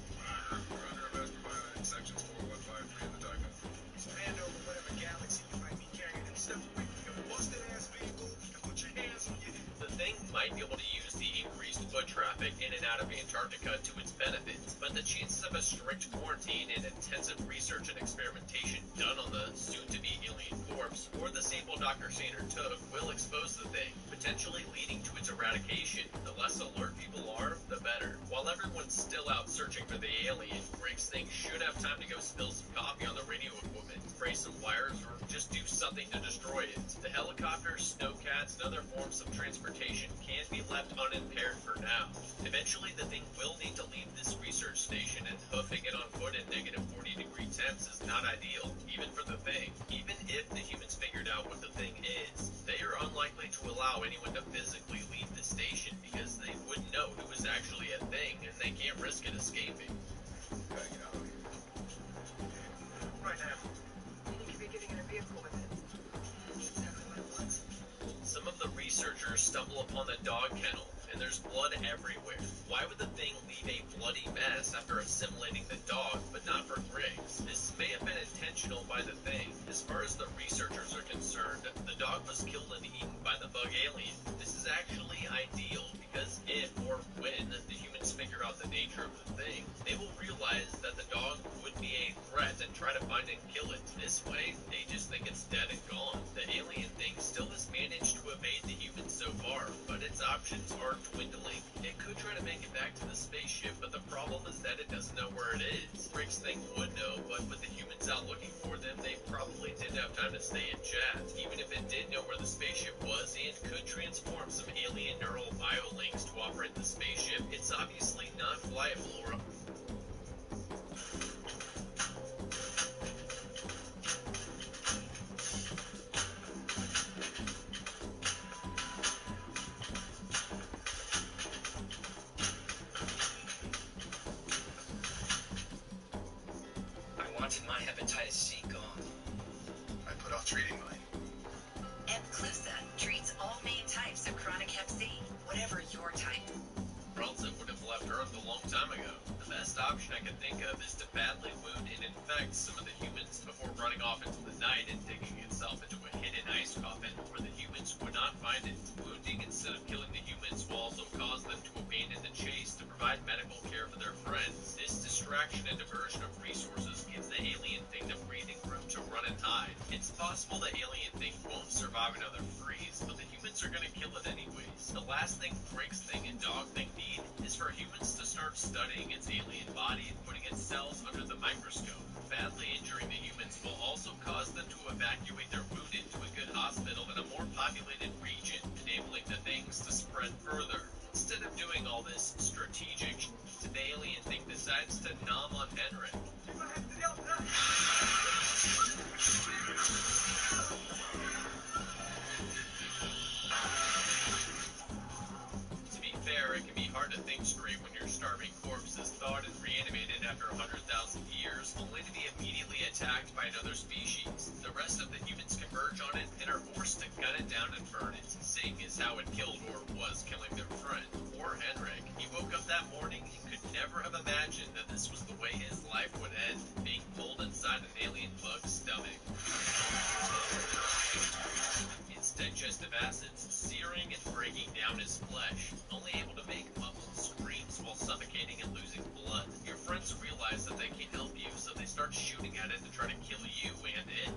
We're under arrest for violating sections 4153 of the document. Stand over whatever galaxy you might be carrying and step away from your busted-ass vehicle and put your hands on your head. The thing might be able to use the increased foot traffic in and out of Antarctica to its benefit, but the chances of a strict quarantine and intensive research and experimentation done on the soon-to-be alien corpse, or the sample Dr. Sander took, will expose the thing, potentially leading to its eradication. The less alert people are, the better. While everyone's still out searching for the alien, Riggs thing should have time to go spill some coffee on the radio equipment, spray some wires, or just do something to destroy it. The helicopters, snowcats, and other forms of transportation can be left unimpaired for now. Eventually, the thing will need to leave this research station, and hoofing it on foot in negative 40-degree temps is not ideal, even for the thing. Even if the humans figured out what the thing is, they are unlikely to allow anyone to physically leave the station because they wouldn't know who was actually a thing, and they can't risk it escaping. Gotta get out of here. Right now. You could be getting in a vehicle with it. That's exactly what it wants. Some of the researchers stumble upon the dog kennel, and there's blood everywhere. Why would the thing leave a bloody mess after assimilating the dog, but not for Riggs? This may have been intentional by the thing. As far as the researchers are concerned, the dog was killed and eaten by the bug alien. This is actually ideal, because if or when the humans figure out the nature of the thing, they will realize that the dog would be a threat and try to find and kill it. This way, they just think it's dead and gone. The alien thing still has managed to evade the humans so far, but its options are dwindling. It could try to make it back to the spaceship, but the problem is that it doesn't know where it is. Riggs thing would know, but with the humans out looking for them, they probably didn't have time to stay and chat. Even if it did know where the spaceship was and could transform some alien neural biolinks to operate the spaceship, it's obviously not flyable or wanted my hepatitis C gone. I put off treating mine. Epclusa treats all main types of chronic hep C, whatever your type. Relsa would have left Earth a long time ago. The best option I can think of is to badly wound and infect some of the humans before running off into the night and digging itself into a hidden ice coffin where the humans would not find it. Wounding instead of killing the humans will also cause them to abandon the chase to provide medical care for their friends. This distraction and diversion of resources gives the alien thing the breathing room to run and hide. It's possible the alien thing won't survive another freeze, but the humans are gonna kill it anyways. The last thing Griggs thing and Dog thing need is for humans to start studying its alien body and putting its cells under the microscope. Badly injuring the humans will also cause them to evacuate their wounded to a good hospital in a more populated region, enabling the things to spread further. Instead of doing all this strategic shit, the alien thing decides to nom on Henrik. To be fair, it can be hard to think straight when your starving corpse is thawed and reanimated after 100,000 years, only to be immediately attacked by another species. The rest of the humans converge on it and are forced to gun it down and burn it, seeing as how it killed or was killing their friend. Poor Henrik. He woke up that morning and could never have imagined that this was the way his life would end, being pulled inside an alien bug's stomach. Its digestive acids searing and breaking down his flesh, only able to make muffled screams while suffocating and losing blood. Your friends realize that they can't help you, so they start shooting at it to try to kill you and it.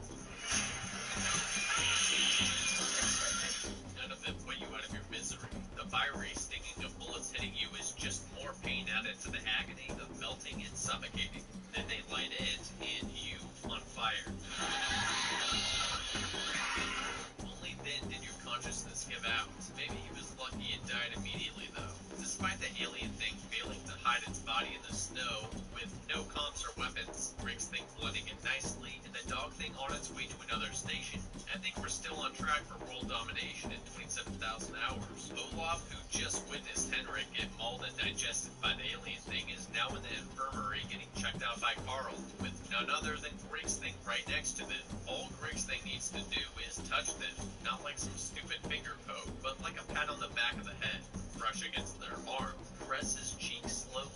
None of them put you out of your misery. The fiery stinging of bullets hitting you is just more pain added to the agony of melting and suffocating. Then they light it and you on fire. Only then did your consciousness give out. Maybe he was lucky and died immediately though. Despite the alien thing failing to hide its body in the snow with no comms or weapons, Griggs thing blending in nicely, and the Dog thing on its way to another station, I think we're still on track for world domination in 27,000 hours. Olaf, who just witnessed Henrik get mauled and digested by the alien thing, is now in the infirmary getting checked out by Carl, with none other than Griggs thing right next to them. All Griggs thing needs to do is touch them, not like some stupid finger poke, but like a pat on the back of the head, brush against their arm, press his cheek slowly,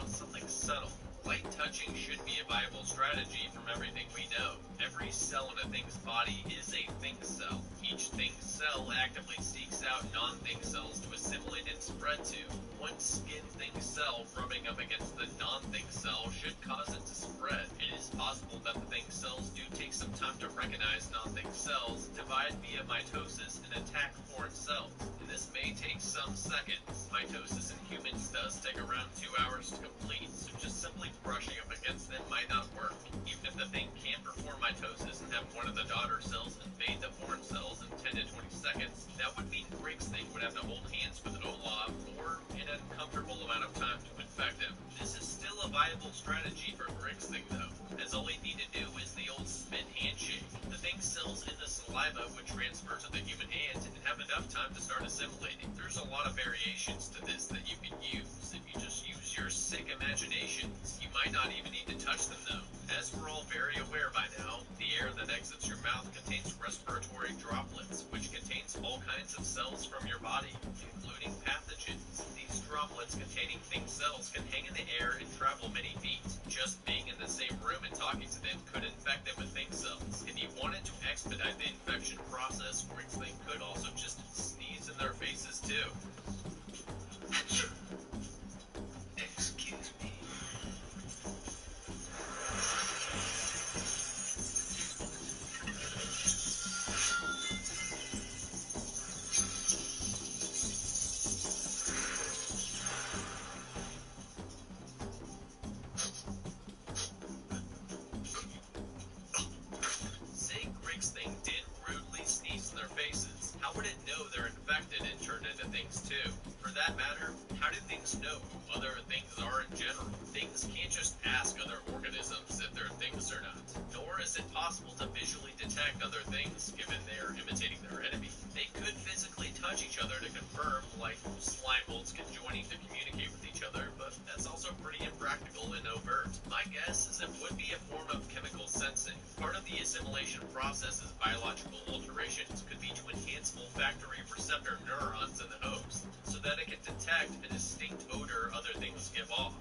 something subtle. Light touching should be a viable strategy from everything we know. Every cell in a thing's body is a thing cell. Each thing cell actively seeks out non-thing cells to assimilate and spread to. One skin thing cell rubbing up against the non-thing cell should cause it to spread. It is possible that the thing cells do take some time to recognize non-thing cells, divide via mitosis, and attack foreign cells. And this may take some seconds. Mitosis in humans does take around 2 hours to complete, so just simply brushing up against them might not work. Even if the thing can perform mitosis and have one of the daughter cells invade the foreign cells in 10 to 20 seconds, that would mean Griggs thing would have to hold hands with an Olaf for an uncomfortable amount of time to infect him. This is still a viable strategy for Griggs thing though, as all he'd need to do is the old spin handshake. The thing cells in the saliva would transfer to the human hand and have enough time to start assimilating. There's a lot of variations to this that you can use. If you just use your sick imaginations, you might not even need to touch them though. As we're all very aware by now, the air that exits your mouth contains respiratory droplets, which contains all kinds of cells from your body, including pathogens. These droplets containing thing cells can hang in the air and travel many feet. Just being in the same room and talking to them could infect them with thing cells. If you wanted to expedite the infection process, Griggs thing could also just sneeze in their faces too. Excuse me. Say Griggs thing did rudely sneeze in their faces. How would it know they're infected and turned into things too? For that matter, how do things know who other things are in general? Things can't just ask other organisms if they're things or not. Nor is it possible to visually detect other things, given they are imitating their enemy. They could physically touch each other to confirm, like slime molds conjoining to communicate with each other, but that's also pretty impractical and overt. My guess is it would be a form of chemical sensing. Part of the assimilation process's biological alterations could be to enhance olfactory receptor neurons in the host, so that it can detect a distinct odor other things give off.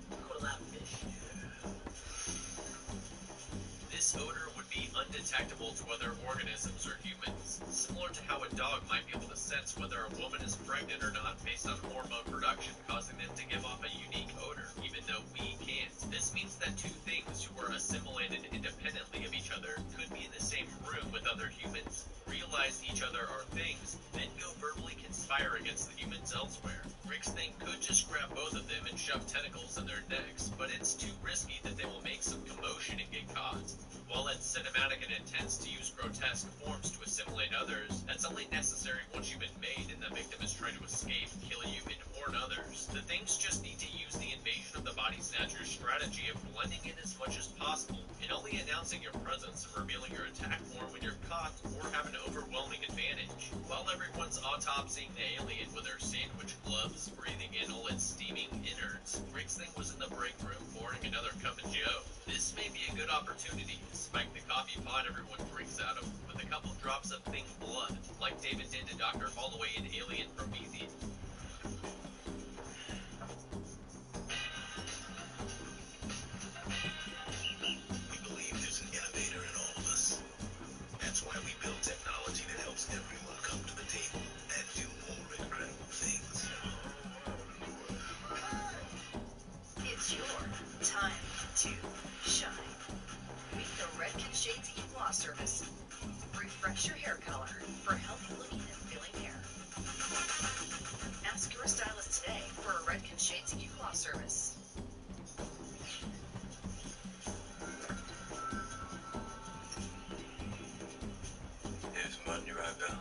This odor would be undetectable to other organisms or humans, similar to how a dog might be able to sense whether a woman is pregnant or not based on hormone production causing them to give off a unique odor, even though we can't. This means that two things who are assimilated independently of each other could be in the same room with other humans, realize each other are things, then go verbally conspire against the humans elsewhere. Rick's thing could just grab both of them and shove tentacles in their necks, but it's too risky that they will make some commotion and get caught. While it's cinematic and intense to use grotesque forms to assimilate others, that's only necessary once you've been made and the victim is trying to escape, kill you, and warn others. The things just need to use the invasion of the body snatcher strategy of blending in as much as possible, and only announcing your presence and revealing your attack form when you're caught or have an overwhelming advantage. While everyone's autopsying the alien with their sandwich gloves, breathing in all its steaming innards, Rick's thing was in the break room pouring another cup of joe. This may be a good opportunity to spike the coffee pot everyone drinks out of with a couple drops of thing blood, like David did to Dr. Holloway in Alien Prometheus. We believe there's an innovator in all of us. That's why we build technology that helps everyone come to the table and do more incredible things. It's your time to shine. Meet the Redken Shades Eve Law Service. Refresh your hair color for healthy looking and feeling hair. Ask your stylist today for a Redken Shades Eve Law Service. Here's money right now.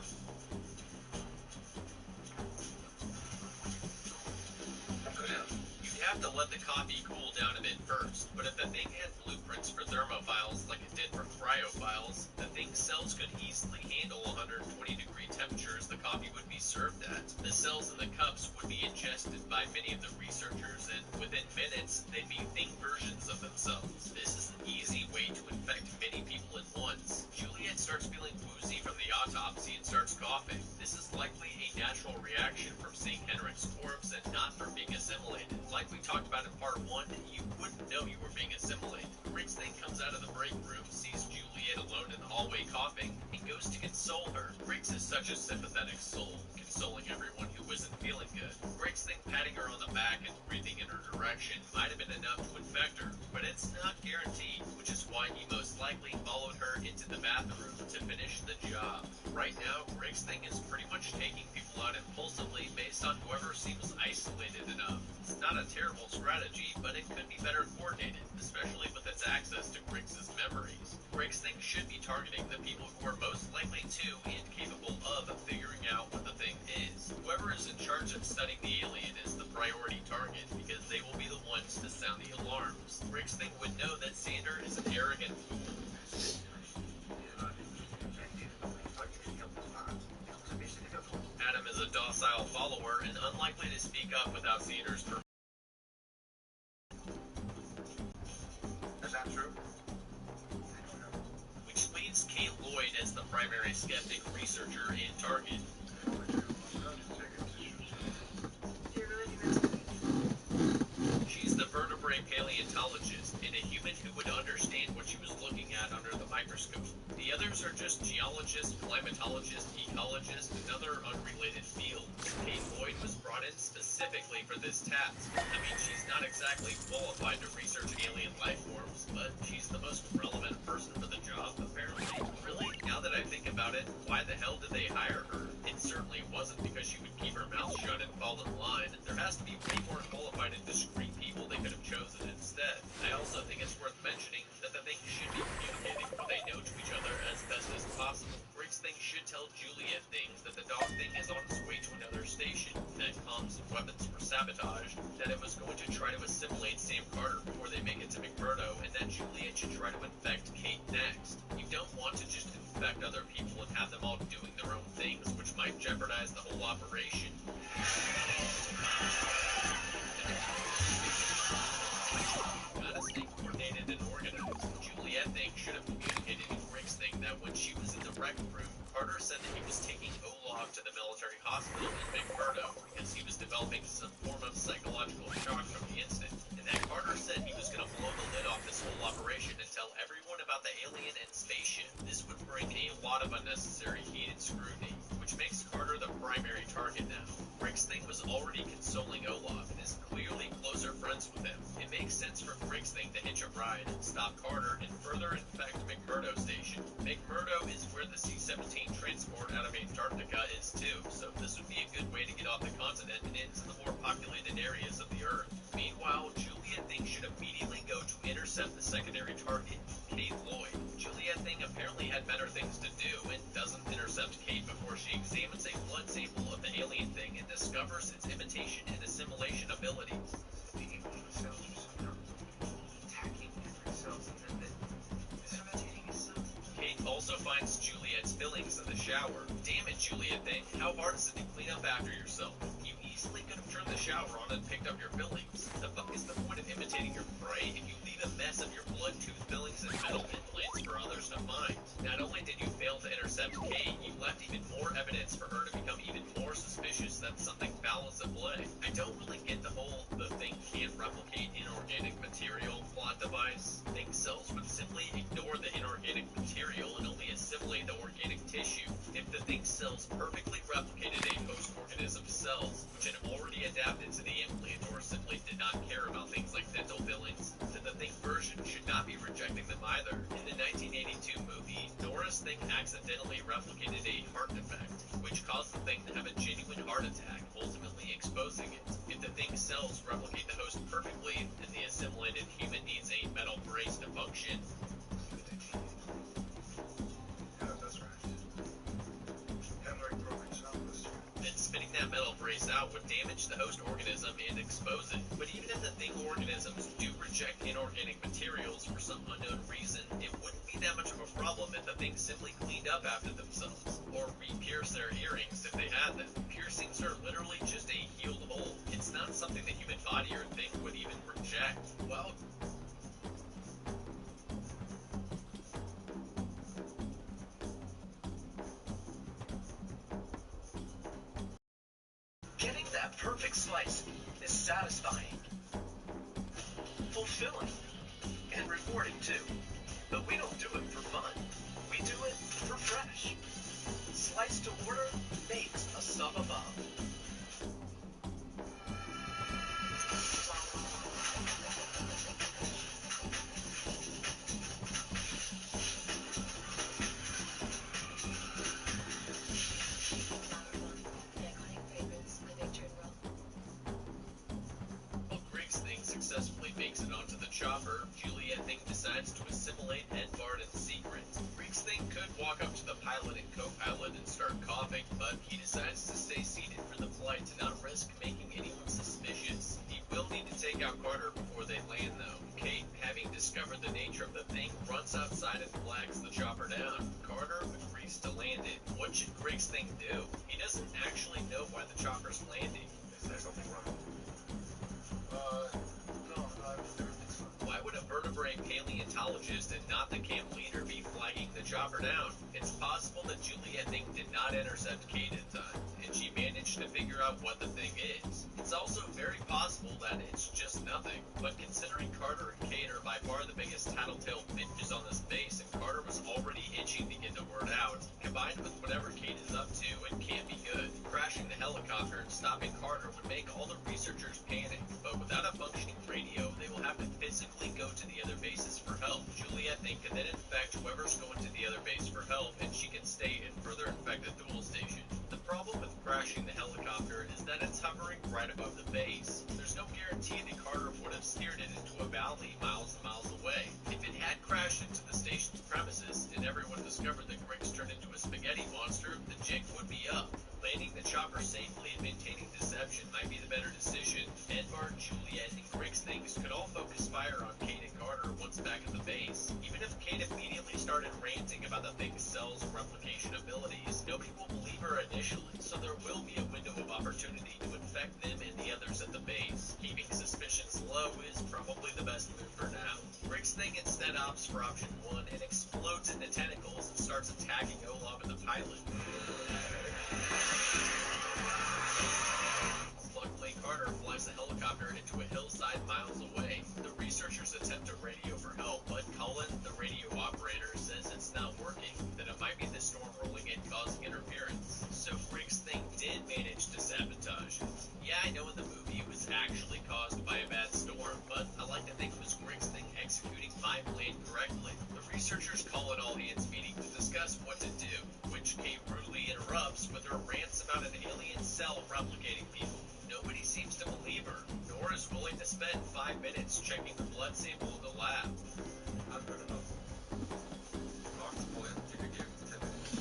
You'd have to let the coffee cool down a bit first, but if the thing had blueprints for thermophiles like it did for cryophiles, the thing's cells could easily handle 120-degree temperatures the coffee would be served at. The cells in the cups would be ingested by many of the researchers, and within minutes, they'd be thing versions of themselves. This is an easy way to infect many people at once. Juliet starts feeling woozy from the autopsy and starts coughing. This is likely a natural reaction from seeing Henrik's corpse and not from being assimilated. Like we talked about in part 1, you wouldn't know you were being assimilated. Rick's thing comes out of the break room, sees Juliet alone in the hallway coughing, and goes to console her. Riggs is such a sympathetic soul, consoling everyone who isn't feeling good. Rick's thing patting her on the back and breathing in her direction might have been enough to infect her, but it's not guaranteed, which is why he most likely followed her into the bathroom to finish the job. Right now, Rick's thing is pretty much taking people out impulsively based on whoever seems isolated enough. It's not a terrible strategy, but it could be better coordinated, especially with its access to Griggs' memories. Griggs' thing should be targeting the people who are most likely to and capable of figuring out what the thing is. Whoever is in charge of studying the alien is the priority target, because they will be the ones to sound the alarms. Griggs' thing would know that Sander is an arrogant fool. Adam is a docile follower and unlikely to speak up without Sander's permission. Is that true? Which leaves Kate Lloyd as the primary skeptic, researcher, and target. She's the vertebrate paleontologist and a human who would understand what she was looking at under the microscope. The others are just geologists, climatologists, ecologists, and other unrelated fields. Kate Lloyd was brought in specifically for this task. I mean, she's not exactly qualified to research alien life forms, but she's the most relevant person for the job, apparently. Really, now that I think about it, why the hell did they hire her? It certainly wasn't because she would keep her mouth shut and fall in line. There has to be way more qualified and discreet people they could have chosen instead. I also think it's worth mentioning that the thing should be communicating what they know to each other as best as possible. Briggs' thing should tell Juliet things that the dog thing is on its way to another station, that comms and weapons were sabotaged, that it was going to try to assimilate Sam Carter before they make it to McMurdo, and that Juliet should try to infect Kate next. You don't want to just infect other people and have them all doing their own things, which might jeopardize the whole operation. Gotta stay coordinated and organized. Juliet thing should have communicated to Briggs thing that when she was in the rec room, Carter said that he was taking Olaf to the military military hospital in McMurdo because he was developing some form of psychological shock from the incident, and that Carter said he was going to blow the lid off this whole operation and tell everyone about the alien and spaceship. This would bring a lot of unnecessary heat and scrutiny, which makes Carter the primary target now. Griggsthing was already consoling Olaf and is clearly closer friends with him. It makes sense for Griggsthing to hitch a ride, stop Carter, and further infect McMurdo Station. McMurdo is where the C-17 transport out of Antarctica is too, so this would be a good way to get off the continent and into the more populated areas of the Earth. Meanwhile, Juliet Thing should immediately go to intercept the secondary target, Kate Lloyd. Juliet Thing apparently had better things to do and doesn't intercept Kate before she examines a blood sample of the alien thing and discovers its imitation and assimilation abilities. The alien cells are somehow attacking different cells and then they're imitating itself. Kate also finds Juliet's fillings in the shower. Damn it, Juliet Thing, how hard is it to clean up after yourself? You easily could have turned the shower on and picked up your fillings. The fuck is the point of imitating your prey if you leave a mess of your blood, tooth fillings, and metal implants for others to find? Not only did you fail to intercept Kate, you left even more evidence for her to become even more suspicious that something foul is at play. I don't really get the whole the thing can't replicate inorganic material plot device. Thing cells would simply ignore the inorganic material and only assimilate the organic tissue. If the thing cells perfectly replicated a host organism's cells, which had already adapted to the implant or simply did not care about things like dental fillings, then the Thing version should not be rejecting them either. In the 1982 movie, Nora's Thing accidentally replicated a heart defect, which caused the Thing to have a genuine heart attack, ultimately exposing it. If the Thing cells replicate the host perfectly, then the assimilated human needs a metal brace to function. Yeah, that's right. Henry broke himself. Then spitting that metal brace out would damage the host organism and expose it. But even if the Thing organisms do reject inorganic materials for some unknown reason, it wouldn't be that much of a problem if the Thing simply cleaned up after themselves, or re-pierced their earrings if they had them. Piercings are literally just a healed hole. It's not something the human body or Thing would even reject. Well, getting that perfect slice is satisfying, fulfilling, and rewarding too. But we don't do it for fun. We do it for fresh. Slice to order makes a sub above. Griggsthing successfully makes it onto the chopper, Juliet Thing decides to assimilate Edvard in secret. Griggsthing could walk up to the pilot and co-pilot and start coughing, but he decides to stay seated for the flight to not risk making anyone suspicious. He will need to take out Carter before they land though. Kate, having discovered the nature of the Thing, runs outside and flags the chopper down. Carter agrees to land it. What should Griggsthing do? He doesn't actually know why the chopper's landing. Is there something wrong? No, everything's fine. Why would a vertebrate paleontologist and not the camp leader be flagging the chopper down? It's possible that Juliet Thing did not intercept Kate in time, and she managed to figure out what the Thing is. It's also very possible that it's just nothing, but considering Carter and Kate are by far the biggest tattletale bitches on this base, and Carter was already itching to get the word out, combined with whatever Kate is up to, it can't be good. Crashing the helicopter and stopping Carter would make all the researchers panic, but without a functioning radio, they will have to physically go to the other bases for help. Juliet Thing can then infect whoever's going to the other base for help, and she can stay and further infect the dual station. The problem with crashing the helicopter is that it's hovering right above the base. There's no guarantee that Carter would have steered it into a valley miles and miles away. If it had crashed into the station's premises and everyone discovered that Griggs turned into a spaghetti monster, the jig would be up. Landing the chopper safely and maintaining deception might be the better decision. Edvard, Juliet, and Griggsthing could all focus fire on Kate and Carter once back at the base. Even if Kate immediately started ranting about the Thing's cells' replication abilities, nobody will believe her initially, so there will be a window of opportunity to infect them and the others at the base. Keeping suspicions low is probably the best move for now. Griggsthing instead opts for option 1 and explodes into tentacles and starts attacking Olaf and the pilot. researchers call an all-hands meeting to discuss what to do, which Kate rudely interrupts with her rants about an alien cell replicating people. Nobody seems to believe her, nor is willing to spend 5 minutes checking the blood sample in the lab. Not good enough. Doctor William, take a game of 10 minutes.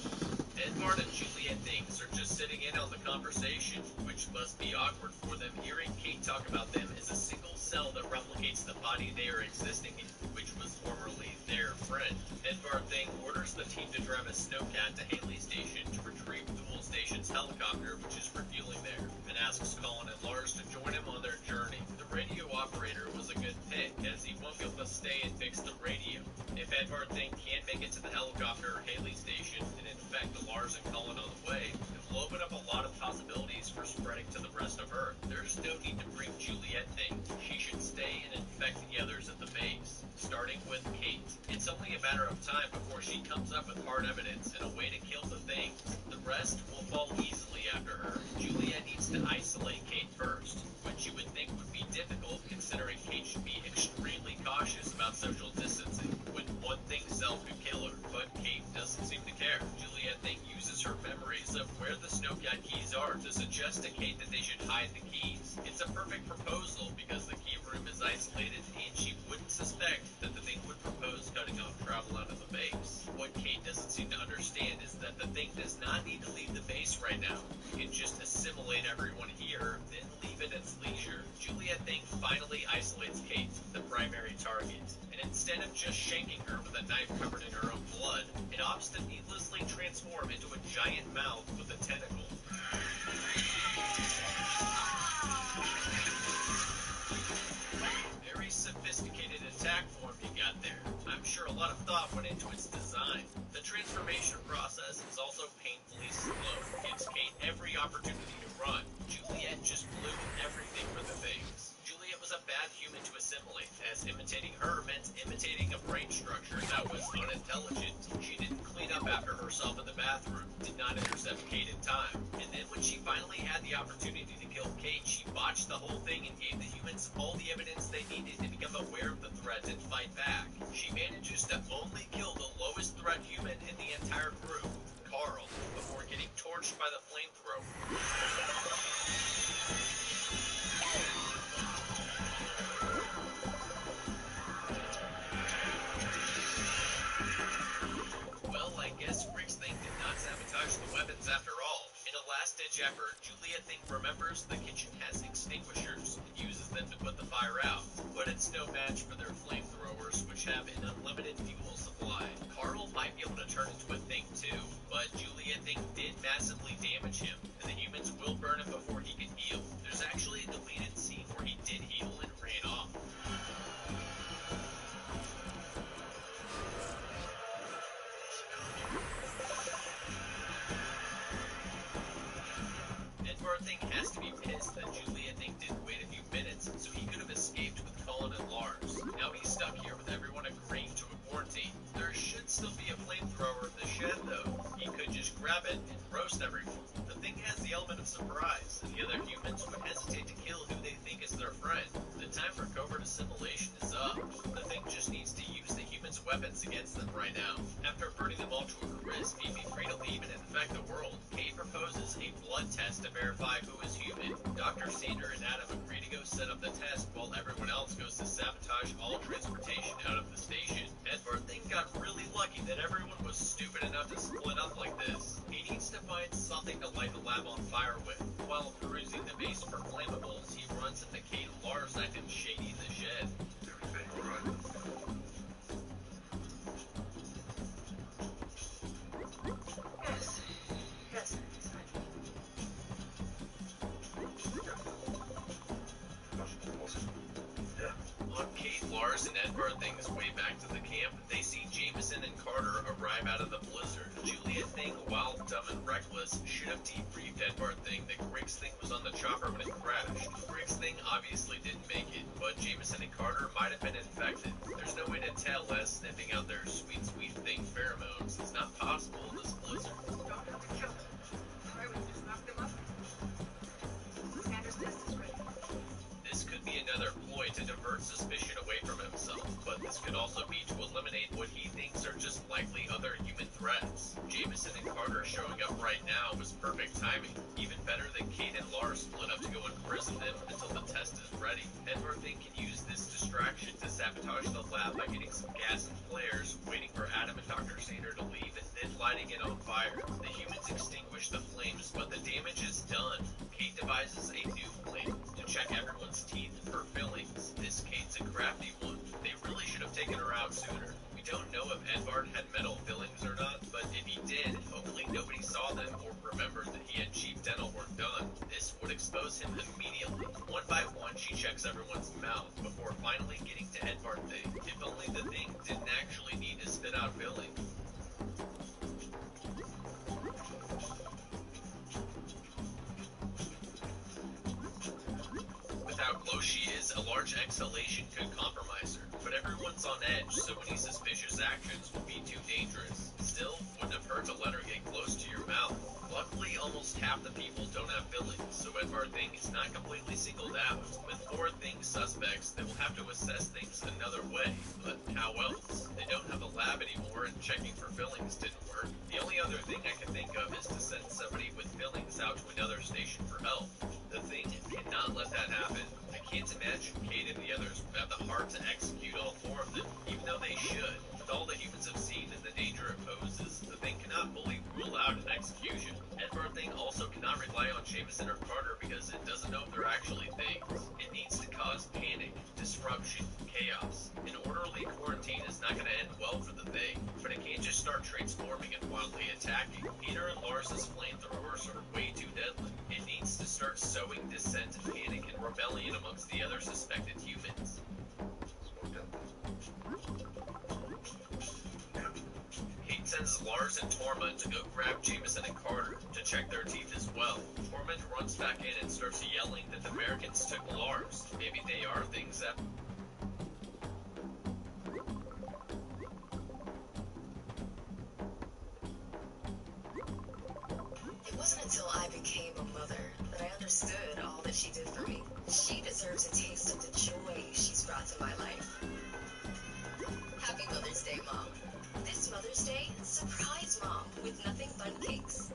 Edvard and Juliet things are just sitting in on the conversation, which must be awkward for them hearing Kate talk about them as a single cell that replicates the body they are existing in, which was formerly their friend. Edvard Thing orders the team to drive a snowcat to Haley Station to retrieve Dual Station's helicopter, which is refueling there, and asks Colin and Lars to join him on their journey. The radio operator was a good pick, as he won't be able to stay and fix the radio. If Edvard Thing can't make it to the helicopter or Haley Station and infect the Lars and Colin on the way, it will open up a lot of possibilities for spreading to the rest of Earth. There's no need to bring Juliet Thing. She should stay and infect the others at the base, starting with Kate. It's only a matter of time before she comes up with hard evidence and a way to kill the things. The rest will fall easily after her. Juliet needs to isolate Kate first, which you would think would be difficult considering Kate should be extremely cautious about social distancing when one thing cell could kill her. But Kate doesn't seem to care. Juliet Thing uses her memories of where the snowcat keys are to suggest to Kate that they should hide the keys. It's a perfect proposal because the key room is isolated and she wouldn't suspect that the thing would propose cutting off travel out of the base. What Kate doesn't seem to understand is that the thing does not need to leave the base right now. It can just assimilate everyone here, then leave at its leisure. Juliet Thing finally isolates Kate, the primary target, and instead of just shanking her with a knife covered in her own blood, it opts to needlessly transform into a giant mouth with a tentacle. Very sophisticated attack form you got there. I'm sure a lot of thought went into its design. The transformation process is also painfully slow. Gives Kate every opportunity to run. Juliet just blew everything for the things. Juliet was a bad human to assimilate, as imitating her meant imitating a brain structure that was unintelligent. She didn't clean up after herself in the bathroom, did not intercept Kate in time, and then when she finally had the opportunity to kill Kate, she botched the whole thing and gave the humans all the evidence they needed to become aware of the threat and fight back. She manages to only kill the lowest threat human in the entire group, Carl, before getting torched by the flamethrower. Well, I guess Rick's Thing did not sabotage the weapons after all. In a last-ditch effort, Juliet Thing remembers the kitchen has extinguishers and uses them to put the fire out, but it's no match for their flamethrowers, which have an unlimited fuel supply. Carl might be able to turn into a thing too, but Juliet Thing did massively damage him, and the humans will burn him before he can heal. There's actually a deleted scene where he did heal and ran off. Edvard Thing has to be pissed that Juliet Thing didn't wait a few minutes so he could have escaped with Colin and Lars. Now he's stuck here with everyone agreeing to a quarantine. There should still be a flamethrower in the shed though. He could just grab it and roast everyone. The thing has the element of surprise, and the other humans would hesitate to kill who they think is their friend. The time for covert assimilation is up. The thing just needs to use the humans' weapons against them right now. After burning them all to a crisp, he'd be free to leave and infect the world. Kate proposes a blood test to verify who is human. Dr. Sander and Adam agree to go set up the test while everyone else goes to sabotage all transportation out of the station. Edvard Thing got really lucky that everyone was stupid enough to split up like this. He needs to find something to light the lab on fire with. While perusing the base for flammables, he runs into Kate and Lars acting shady in the shed. Everything all right? Yes. Yes, it's fine. Yeah. On Kate, Lars, and Edvard Thing's way back to the camp, they see Jameson and Carter arrive out of the blizzard. Juliet Thing, while dumb and reckless, should have debriefed Edvard Thing that Griggs Thing was on the chopper when it crashed. Griggs Thing obviously didn't make it, but Jameson and Carter might have been infected. There's no way to tell as sniffing out their sweet thing pheromones is not possible in this blizzard. Don't have to kill them. I would just knock them up. Sanders' test is ready. This could be another ploy to divert suspicion away from himself. himself, but this could also be to eliminate what he thinks are just likely other human threats. Jameson and Carter showing up right now was perfect timing, even better than Kate and Lars split up to go imprison them until the test is ready. Edward Thing can use this distraction to sabotage the lab by getting some gas and flares, waiting for Adam and Dr. Sander to leave, and then lighting it on fire. The humans extinguish the flames, but the damage is done. Kate devises a new plan to check everyone's teeth for fillings. This Kate's a crafty one. They really should have taken her out sooner. We don't know if Edvard had metal fillings or not, but if he did, hopefully nobody saw them or remembered that he had cheap dental work done. This would expose him immediately. One by one, she checks everyone's mouth before finally getting to Edvard Thing. If only the thing didn't actually need to spit out fillings. Without glow she is, a large exhalation could compromise her, but everyone's on edge, so any suspicious actions would be too dangerous. Still, wouldn't have hurt to let her get close to your mouth. Luckily, almost half the people don't have fillings, so Edvard Thing is not completely singled out. With 4 Thing suspects, they will have to assess things another way, but how else? They don't have a lab anymore, and checking for fillings didn't work. The only other thing I can think of is to send somebody with fillings out to another station for help. The Thing cannot let that happen. I can't imagine Kate and the others would have the heart to execute all 4 of them, even though they should. With all the humans have seen and the danger it poses, the Thing cannot fully rule out an execution. Edvard Thing also cannot rely on Jameson or Carter because it doesn't know if they're actually things. It needs to cause panic, disruption, chaos. An orderly quarantine is not going to end well for the Thing, but it can't just start transforming and wildly attacking. Peter and Lars's flamethrowers are way too deadly. It needs to start sowing dissent, panic, and rebellion amongst the other suspected humans. Kate sends Lars and Tormund to go grab Jameson and Carter to check their teeth as well. Tormund runs back in and starts yelling that the Americans took Lars. Maybe they are things that... It wasn't until I became a mother that I understood all that she did for me. She deserves a taste of the joy she's brought to my life. Happy Mother's Day, Mom. This Mother's Day, surprise Mom with nothing but cakes.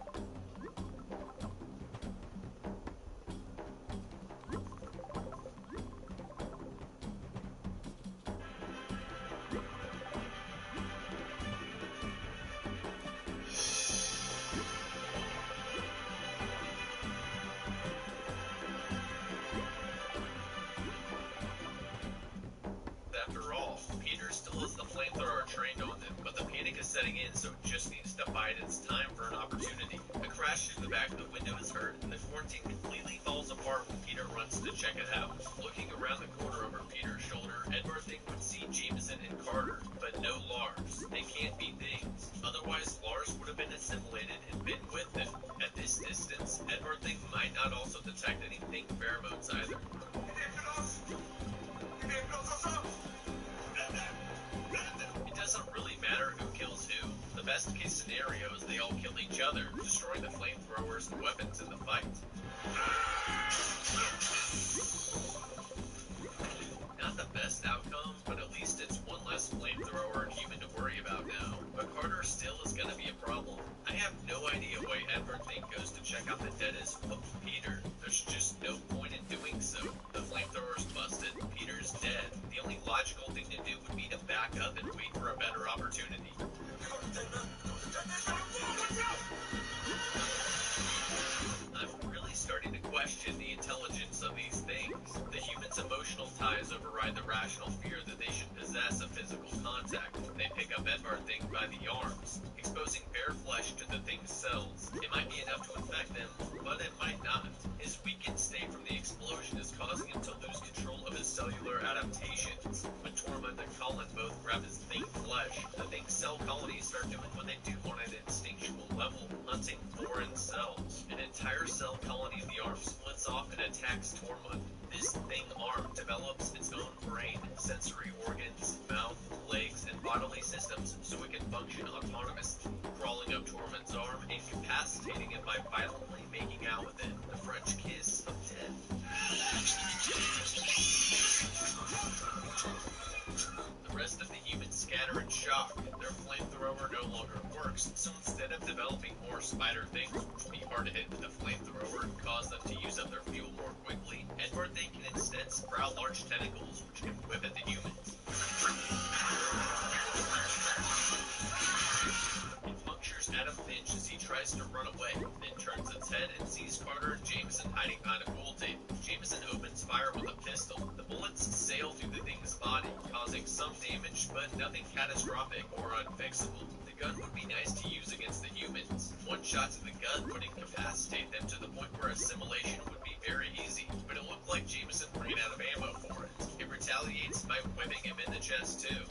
After all, Peter still has the flamethrower trained on them, but the panic is setting in, so it just needs to bide its time for an opportunity. A crash through the back of the window is heard, and the quarantine completely falls apart when Peter runs to check it out. Looking around the corner over Peter's shoulder, Edvard Thing would see Jameson and Carter, but no Lars. They can't be things. Otherwise, Lars would have been assimilated and been with them. At this distance, Edvard Thing might not also detect any Thing pheromones either. It doesn't really matter who kills who. The best case scenario is they all kill each other, destroying the flamethrowers and weapons in the fight. Not the best outcome, but at least it's one less flamethrower and human to worry about now. But Carter still is gonna be a problem. I have no idea why Edvard Thing goes to check out the deadest of Peter. There's just no point in doing so. The flamethrower's busted, Peter's dead. The only logical thing to do would be to back up and wait for a better opportunity. I'm really starting to question the intelligence of these things. The humans' emotional ties override the rational fear that they should possess a physical contact. They pick up Edvard Thing by the arms, exposing bare flesh to the Thing's cells. It might be enough to infect them, but it might not. His weakened state from the explosion is causing him to lose control of his cellular adaptations. When Tormund and Colin both grab his Thing flesh, the Thing cell colonies start doing what they do on an instinctual level, hunting foreign cells. An entire cell colony of the arm splits off and attacks Tormund. This Thing arm develops its own brain, sensory organs, mouth, legs, and bodily systems so it can function autonomously, crawling up Tormund's arm, incapacitating him by violently making out with it, the French kiss of death. spiders, so instead of developing more spider things, which would be hard to hit with a flamethrower and cause them to use up their fuel more quickly, Edward they can instead sprout large tentacles, which can whip at the humans. It punctures Adam Finch as he tries to run away, then turns its head and sees Carter and Jameson hiding behind a pool table. Jameson opens fire with a pistol. The bullets sail through the thing's body, causing some damage, but nothing catastrophic or unfixable. The gun would be nice to use against the humans. One shot to the gut would incapacitate them to the point where assimilation would be very easy, but it looked like Jameson ran out of ammo for it. It retaliates by whipping him in the chest too.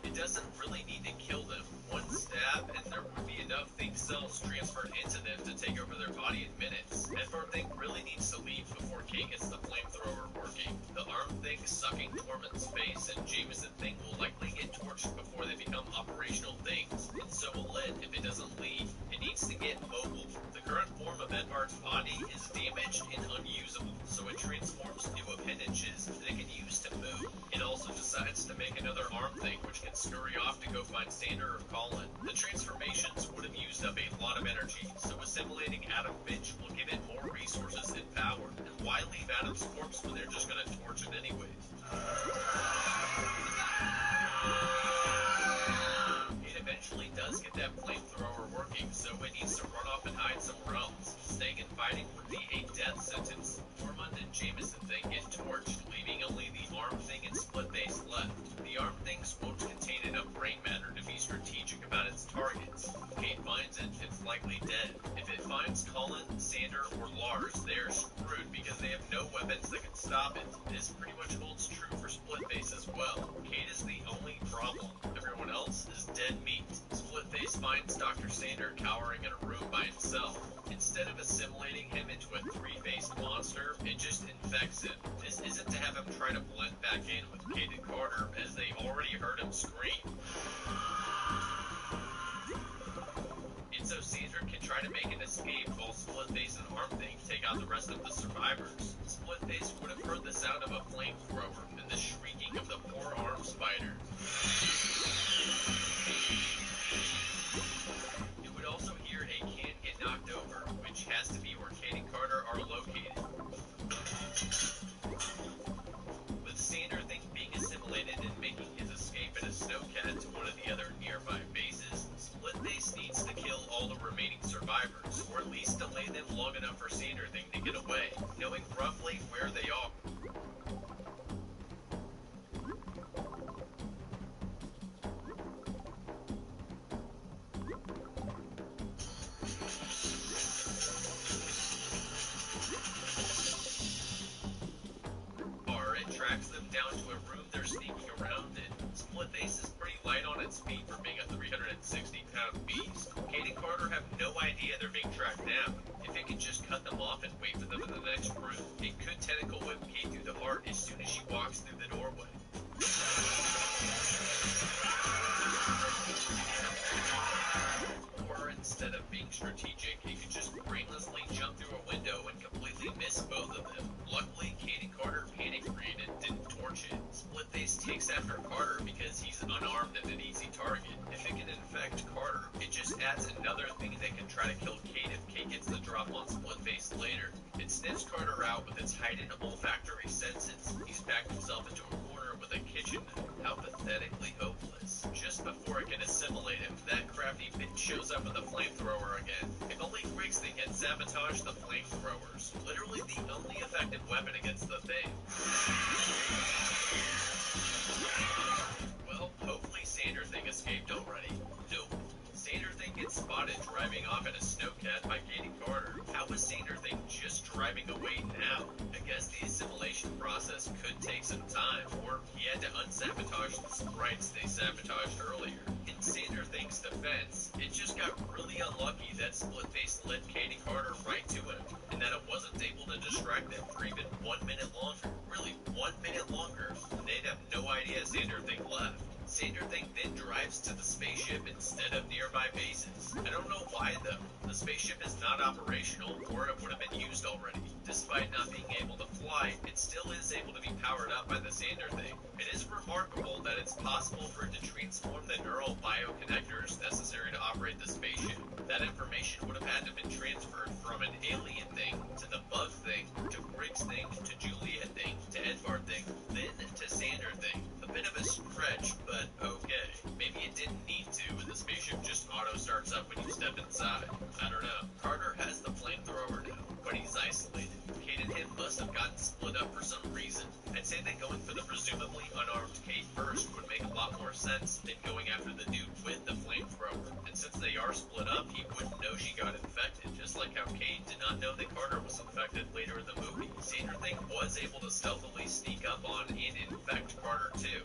It doesn't really need to kill them. One stab and there would be enough think cells transferred into them to take over their body in minutes. Edward thing really needs to leave before Kate gets the flamethrower working. The arm thing sucking Tormund's face and Jameson thing will likely get torched before they become operational things, and so will it if it doesn't leave. It needs to get mobile. The current form of Edward's body is damaged and unusable, so it transforms new appendages that it can use to move. It also decides to make another arm thing which can scurry off to go find Sander or Colin. The transformations would have used up a lot of energy, so assimilating Adam Finch will give it more resources and power. And why leave Adam's corpse when they're just gonna torch it anyways? It eventually does get that flamethrower working, so it needs to run off and hide somewhere else. Staying and fighting would be a death sentence. Tormund and Jameson thing get torched, leaving only the arm thing and split base left. The arm things won't contain enough brain matter to be strategic about its targets. If Kate finds it, it's likely dead. If it finds Colin, Sander, or Lars, they are screwed because they have no weapons that can stop it. This pretty much holds true for split base as well. Kate is the only problem. Everyone else is dead meat. Splitface finds Dr. Sander cowering in a room by himself. Instead of assimilating him into a three-faced monster, it just infects him. This isn't to have him try to blend back in with Kate and Carter, as they already heard him scream. It's so Sander can try to make an escape while Splitface and Arm Thing take out the rest of the survivors. Splitface would have heard the sound of a flamethrower and the shrieking of the poor arm spider. You would also hear a can get knocked over, which has to be where Kate and Carter are located. With Sander Thing being assimilated and making his escape in a snowcat to one of the other nearby bases, Splitface needs to kill all the remaining survivors, or at least delay them long enough for Sander Thing to get away, knowing roughly where they are. Tracks them down to a room they're sneaking around in. Splitface is pretty light on its feet for being a 360-pound beast. Kate and Carter have no idea they're being tracked down. If it could just cut them off and wait for them in the next room, it could tentacle whip Kate through the heart as soon as she walks through the doorway. Or instead of being strategic, it could just brainlessly jump through a window and completely miss both of them. Luckily, Kate and Carter panic-read and didn't torch it. Splitface takes after Carter because he's unarmed and an easy target. If it can infect Carter, it just adds another thing that can try to kill Kate if Kate gets the drop on Splitface later. It sniffs Carter out with its heightened olfactory senses. He's backed himself into a corner with a kitchen knife. How pathetically hopeless. Just before it can assimilate him, that crafty bitch shows up with a flamethrower again. If only Griggs thing had sabotaged the flamethrowers. Literally the only effective weapon against the thing. Well, hopefully Sander Thing escaped already. Nope. Sander Thing gets spotted driving off in a snowcat by Kate and Carter. How was Sander Thing just driving away now? I guess the assimilation process could take some time, or he had to unsabotage the sprites they sabotaged earlier. In Sander Thing's defense, it just got really unlucky that Splitface led Kate and Carter right to him, and that it wasn't able to distract them for even 1 minute longer. Really, 1 minute longer, and they'd have no idea Sander Thing left. Sander Thing then drives to the spaceship instead of nearby bases. I don't know why though. The spaceship is not operational, or it would have been used already. Despite not being able to fly, it still is able to be powered up by the Sander Thing. It is remarkable that it's possible for it to transform the neural bioconnectors necessary to operate the spaceship. That information would have had to have been transferred from an alien thing to the bug thing to Briggs thing to Juliet thing to Edvard thing, then to Sander Thing. A bit of a stretch, but okay. Maybe it didn't need to, and the spaceship just auto starts up when you step inside. I don't know. Carter has the flamethrower now, but he's isolated. Kate and him must have gotten split up for some reason. I'd say that going for the presumably unarmed Kate first would make a lot more sense than going after the dude with the flamethrower. And since they are split up, he wouldn't know she got infected, just like how Kate did not know that Carter was infected later in the movie. Sander Thing was able to stealthily sneak up on and infect Carter too.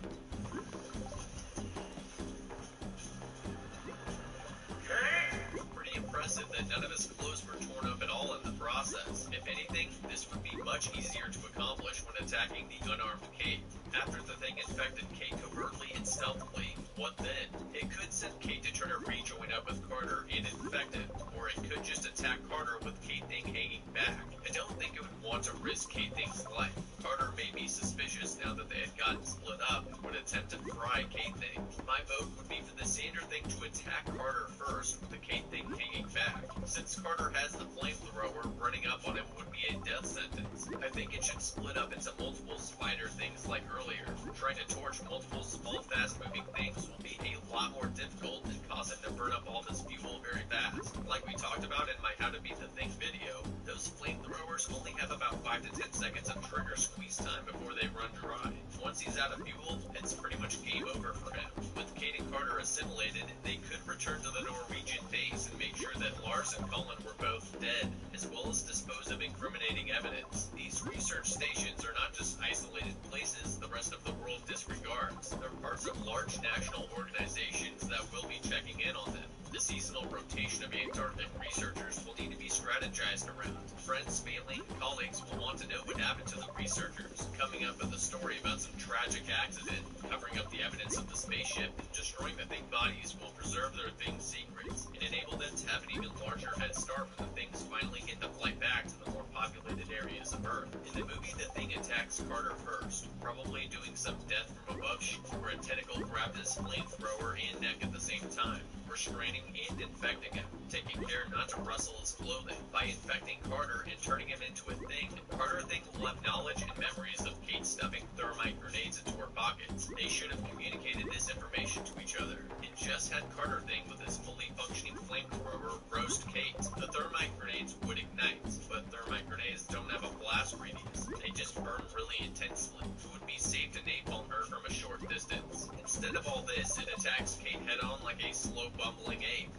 Pretty impressive that none of his clothes were torn up at all in the process. If anything, this would be much easier to accomplish when attacking the unarmed Kate. After the thing infected Kate covertly and stealthily, what then? It could send Kate to try to rejoin up with Carter and infect him, or it could just attack Carter with Kate Thing hanging back. I don't think it would want to risk Kate Thing's life. Carter may be suspicious now that they had gotten split up and would attempt to fry Kate Thing. My vote would be for the Sander Thing to attack Carter first with the Kate Thing hanging back. Since Carter has the flamethrower, running up on him would be a death sentence. I think it should split up into multiple spider things like earlier. Trying to torch multiple small, fast-moving things will be a lot more difficult and cause it to burn up all this fuel very fast. Like we talked about in my How to Beat the Thing video, those flamethrowers only have about 5 to 10 seconds of trigger squeeze time before they run dry. Once he's out of fuel, it's pretty much game over for him. With Kate and Carter assimilated, they could return to the Norwegian base and make sure that Lars and Cullen were both dead, as well as dispose of incriminating evidence. These research stations are not just isolated places the rest of the world disregards. They're parts of large national organizations that will be checking in on them. The seasonal rotation of Antarctic researchers will need to be strategized around. Friends, family, and colleagues will want to know what happened to the researchers, coming up with a story about some tragic accident, covering up the evidence of the spaceship, and destroying the Thing bodies will preserve their Thing secrets, and enable them to have an even larger head start when the Things finally get the flight back to the more populated areas of Earth. In the movie, the Thing attacks Carter first, probably doing some death from above shit, where a tentacle grabbed his flamethrower and neck at the same time, restraining and infecting him, taking care not to rustle his clothing. By infecting Carter and turning him into a Thing, Carter Thing will have knowledge and memories of Kate stuffing thermite grenades into her pockets. They should have communicated this information to each other, and just had Carter Thing with his fully functioning flamethrower roast Kate. The thermite grenades would ignite, but thermite grenades don't have a blast radius. They just burn really intensely. It would be safe to napalm her from a short distance. Instead of all this, it attacks Kate head-on like a slow bumbling ape.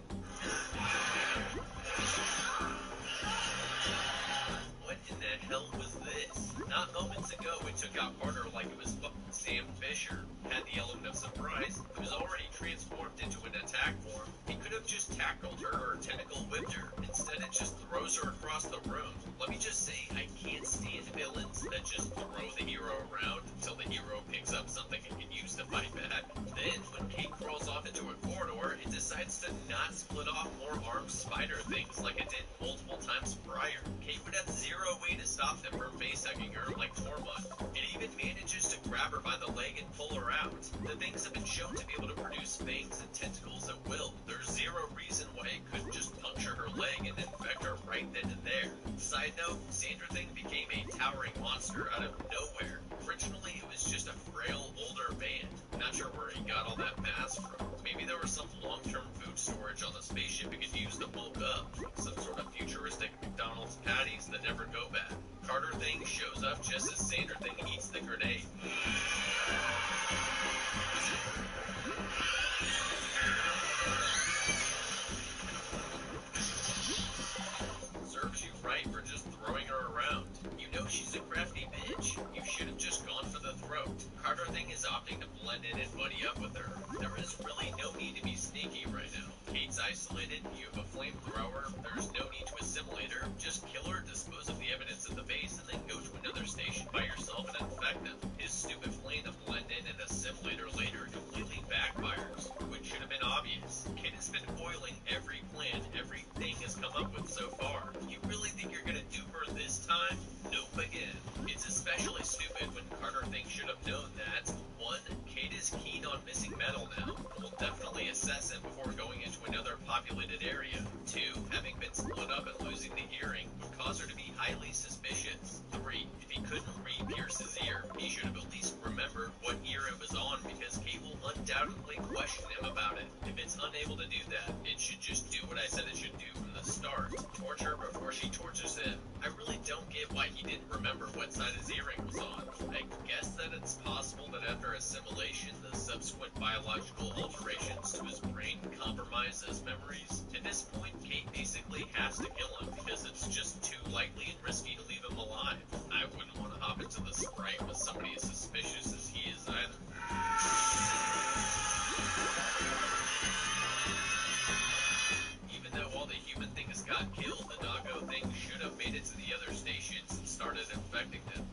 What in the hell was this? Not moments ago it took out Carter like it was fucking Sam Fisher. Had the element of surprise, it was already transformed into an attack form. He could have just tackled her or tentacle whipped her. Instead it just throws her across the room. Let me just say, I can't stand villains that just throw the hero around until the hero picks up something it can use to fight back. Then, when Kate crawls off into a corridor, it decides to not split off more armed spider things like it did multiple times prior. Kate would have zero way to stop them from face-hugging her like Tormund. It even manages to grab her by the leg and pull her out. The things have been shown to be able to produce fangs and tentacles at will. There's zero reason why it couldn't just puncture her leg and infect her right then and there. Side note, Sander Thing became a towering monster out of nowhere. Originally, it was just a frail, older man. Not sure where he got all that mass from. Maybe there was some long-term food storage on the spaceship he could use to bulk up. Some sort of futuristic McDonald's patties that never go bad. Carter Thing shows up just as Sander Thing eats the grenade. Serves you right for just throwing her around. You know she's a crafty bitch. You should have just gone for the throat. Carter Thing is opting to blend in and buddy up with her. There is really no need to be sneaky right now. Kate's isolated, you have a flamethrower, there's no need to assimilate her. Just kill her, dispose of the evidence at the base, and then go to another station by yourself and infect them. His stupid plan to blend in and assimilate her later completely backfired. up with so far. You really think you're gonna dupe her this time? Nope again. It's especially stupid when Carter thinks should have known that 1. Kate is keen on missing metal now, and will definitely assess it before going into another populated area. 2. Having been split up and losing the hearing would cause her to be highly suspicious. 3. If he couldn't re-pierce his ear, he should have at least remembered what ear it was on, because Kate will undoubtedly question him about it. If it's unable to do that, it should just do what I said it should do from the start. Torture her before she tortures him. I really don't get why he didn't remember what side his earring was on. I guess that it's possible that after assimilation, the subsequent biological alterations to his brain compromise his memories. At this point, Kate basically has to kill him, because it's just too likely and risky to leave him alive. I wouldn't want to hop into the Sprite with somebody as suspicious as he is either. Even though all the human things got killed, the doggo thing should have made it to the other stations and started infecting them.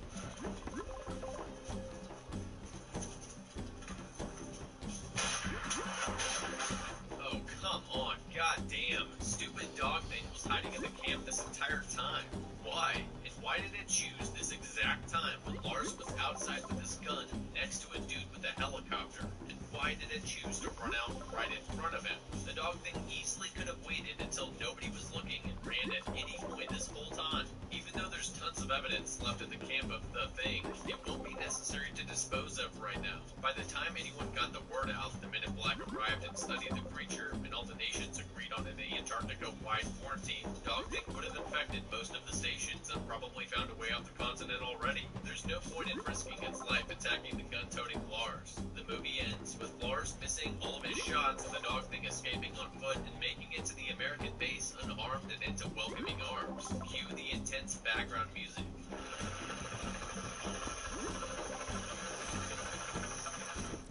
Oh, come on, goddamn. Stupid dog thing was hiding in the camp this entire time. Why? And why did it choose this exact time when Lars was outside with his gun next to a dude with a helicopter? And why did it choose to run out right in front of him? The dog thing easily could have waited until nobody was looking and ran at any point this whole time. Even though there's tons of evidence left at the camp of the thing, it won't be necessary to dispose of right now. By the time anyone got the word out, the Men in Black arrived and studied the creature, and all the nations agreed on an Antarctica-wide quarantine. Dog thing would have infected most of the stations and probably found a way off the continent already. There's no point in risking its life attacking the gun-toting Lars. The movie ends with Lars missing all of his shots and the dog thing escaping on foot and making it to the American base unarmed and into welcoming arms. Cue the intense background music.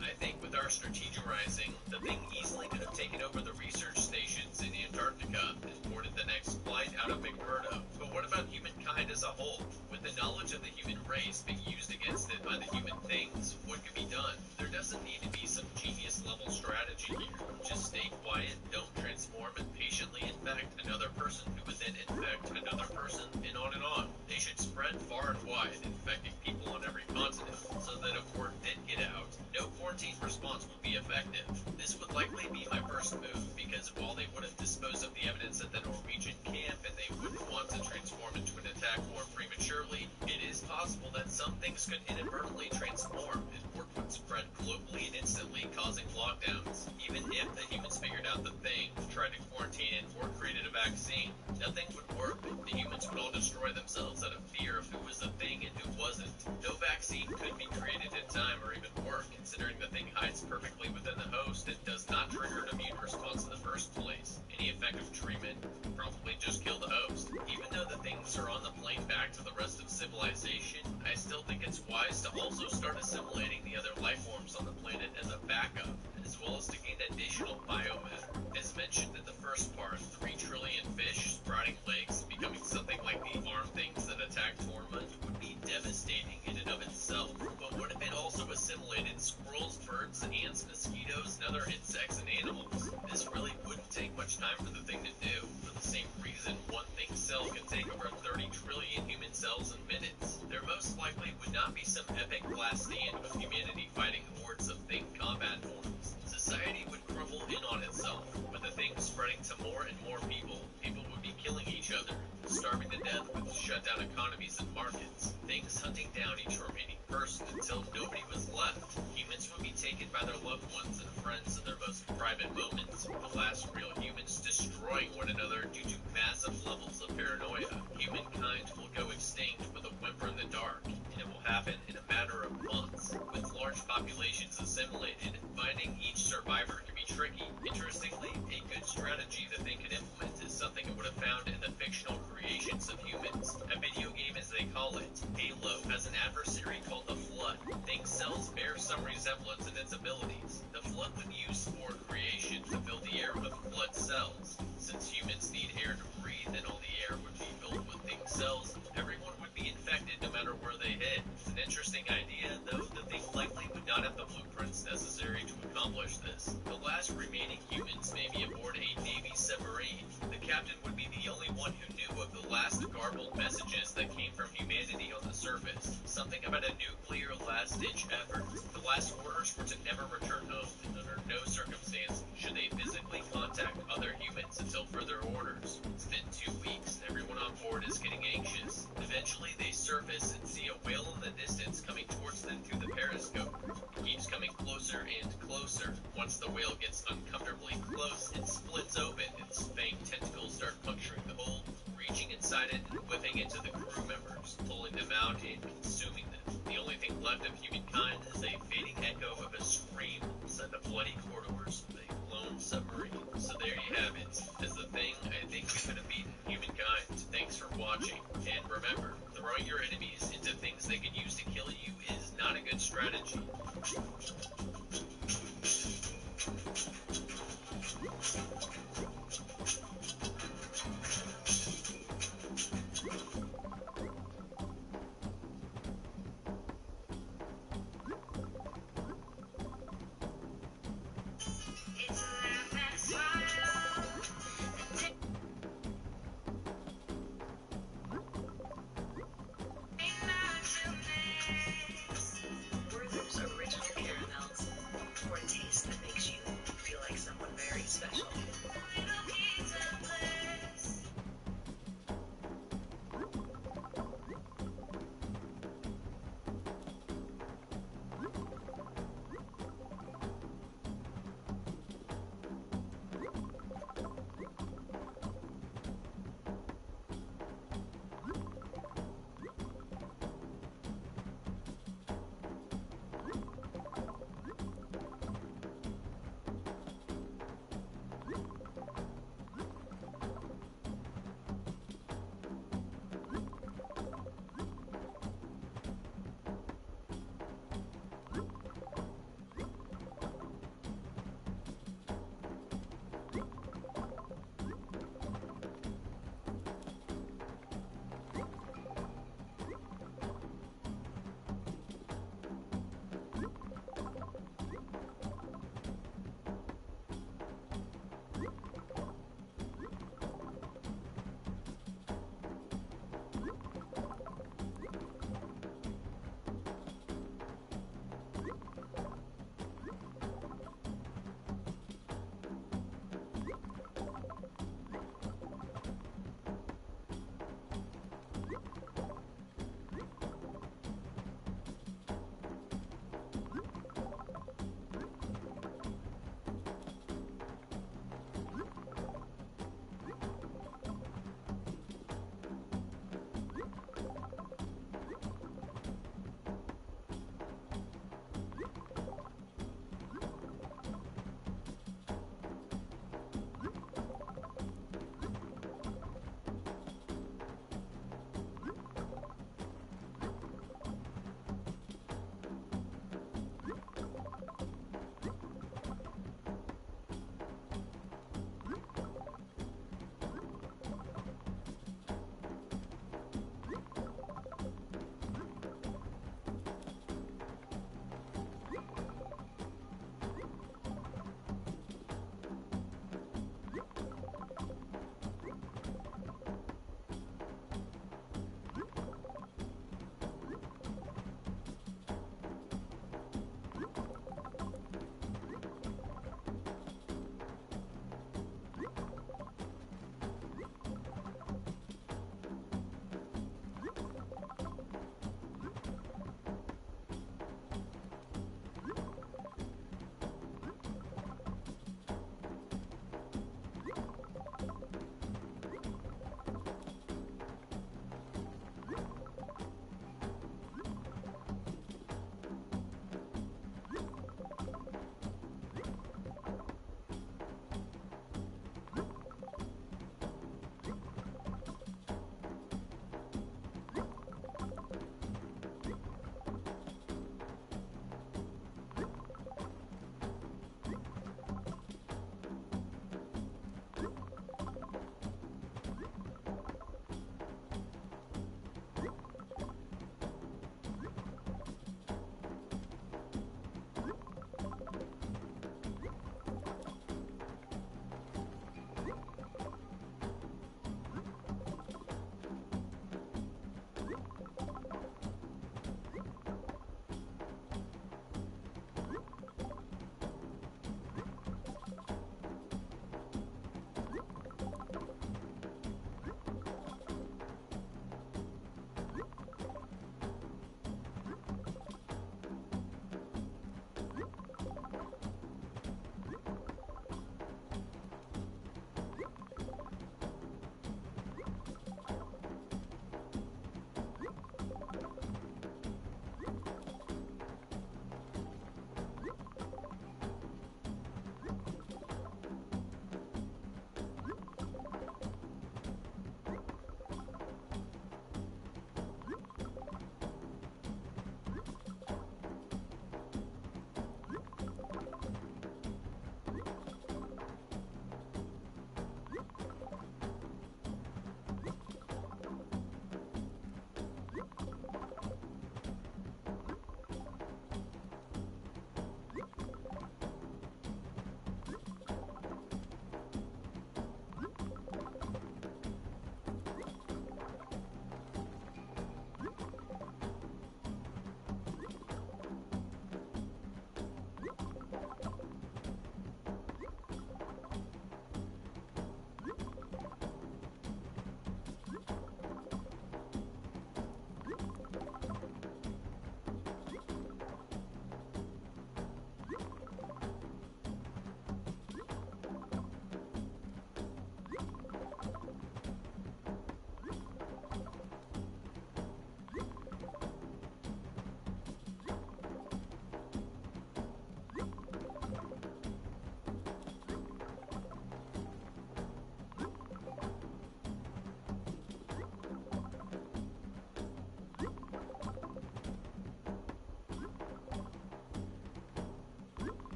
I think with our strategizing, the thing easily could have taken over the research stations in Antarctica and boarded the next flight out of McMurdo. But what about humankind as a whole? With the knowledge of the human race being used against it by the human things, what could be done? There doesn't need to be some genius level strategy here. Just stay quiet, don't transform, and patiently infect another person who would then infect another person, and on and on. They should spread far and wide, infecting people on every continent, so that if word did get out, no quarantine response would be effective. This would likely be my first move, because while they would have disposed of the evidence at the Norwegian camp and they wouldn't want to transform into an attack more prematurely, it is possible that some things could inadvertently transform and word would spread globally and instantly, causing lockdowns. Even if the humans figured out the thing, tried to quarantine it, or created a vaccine, nothing would work. The humans would all destroy themselves out of fear of who was a thing and who wasn't. No vaccine could be created in time or even work, considering the thing hides perfectly within the host and does not trigger an immune response in the first place. Any effective treatment would probably just kill the host. Even though the things are on the plane back to the rest of civilization, I still think it's wise to also start assimilating the other life forms on the planet as a backup, as well as to gain additional biomatter. As mentioned in the first part, 3 trillion fish sprouting legs and becoming something like the armed things that attacked Tormund would be devastating in and of itself. But what if it also assimilated squirrels, birds, ants, mosquitoes, and other insects and animals? This really wouldn't take much time for the thing to do, for the same reason one thing cell can take over 30 trillion human cells in minutes. There most likely would not be some epic last stand with humanity fighting hordes of thing combat forms. Society would crumble in on itself. With the thing spreading to more and more people, people would be killing each other, starving to death with shut down economies and markets, things hunting down each remaining person until nobody was left. Humans would be taken by their loved ones and friends in their most private moments, with the last real humans destroying one another due to massive levels of paranoia. Humankind will go extinct with a whimper in the dark, and it will happen in a matter of months. With large populations assimilated, finding each survivor can be tricky. Interestingly, a good strategy that they could implement is something it would have found in the fictional creations of humans, a video game as they call it. Halo has an adversary called the Flood. Thing's cells bear some resemblance in its abilities. The Flood would use spore creation to fill the air with Flood cells. Since humans need air to breathe and all the air would be filled with Thing cells, everyone would be infected no matter where they hit. It's an interesting idea, though the Thing likely would not have the blueprints necessary to accomplish this. The last remaining humans may be aboard a Navy submarine. The captain would be the only garbled messages that came from humanity on the surface. Something about a nuclear last-ditch effort. The last orders were to never return home, and under no circumstance should they physically contact other humans until further orders. It's been 2 weeks, and everyone on board is getting anxious. Eventually, they surface and see a whale in the distance coming towards them through the periscope. It keeps coming closer and closer. Once the whale gets uncomfortably close, it splits open. Its fanged tentacles start puncturing the hole, reaching inside it and whipping into the crew members, pulling them out and consuming them. The only thing left of humankind is a fading echo of a scream inside the bloody corridors of a lone submarine. So there you have it. As the thing, I think we could have beaten humankind. Thanks for watching, and remember, throwing your enemies into things they could use to kill you is not a good strategy.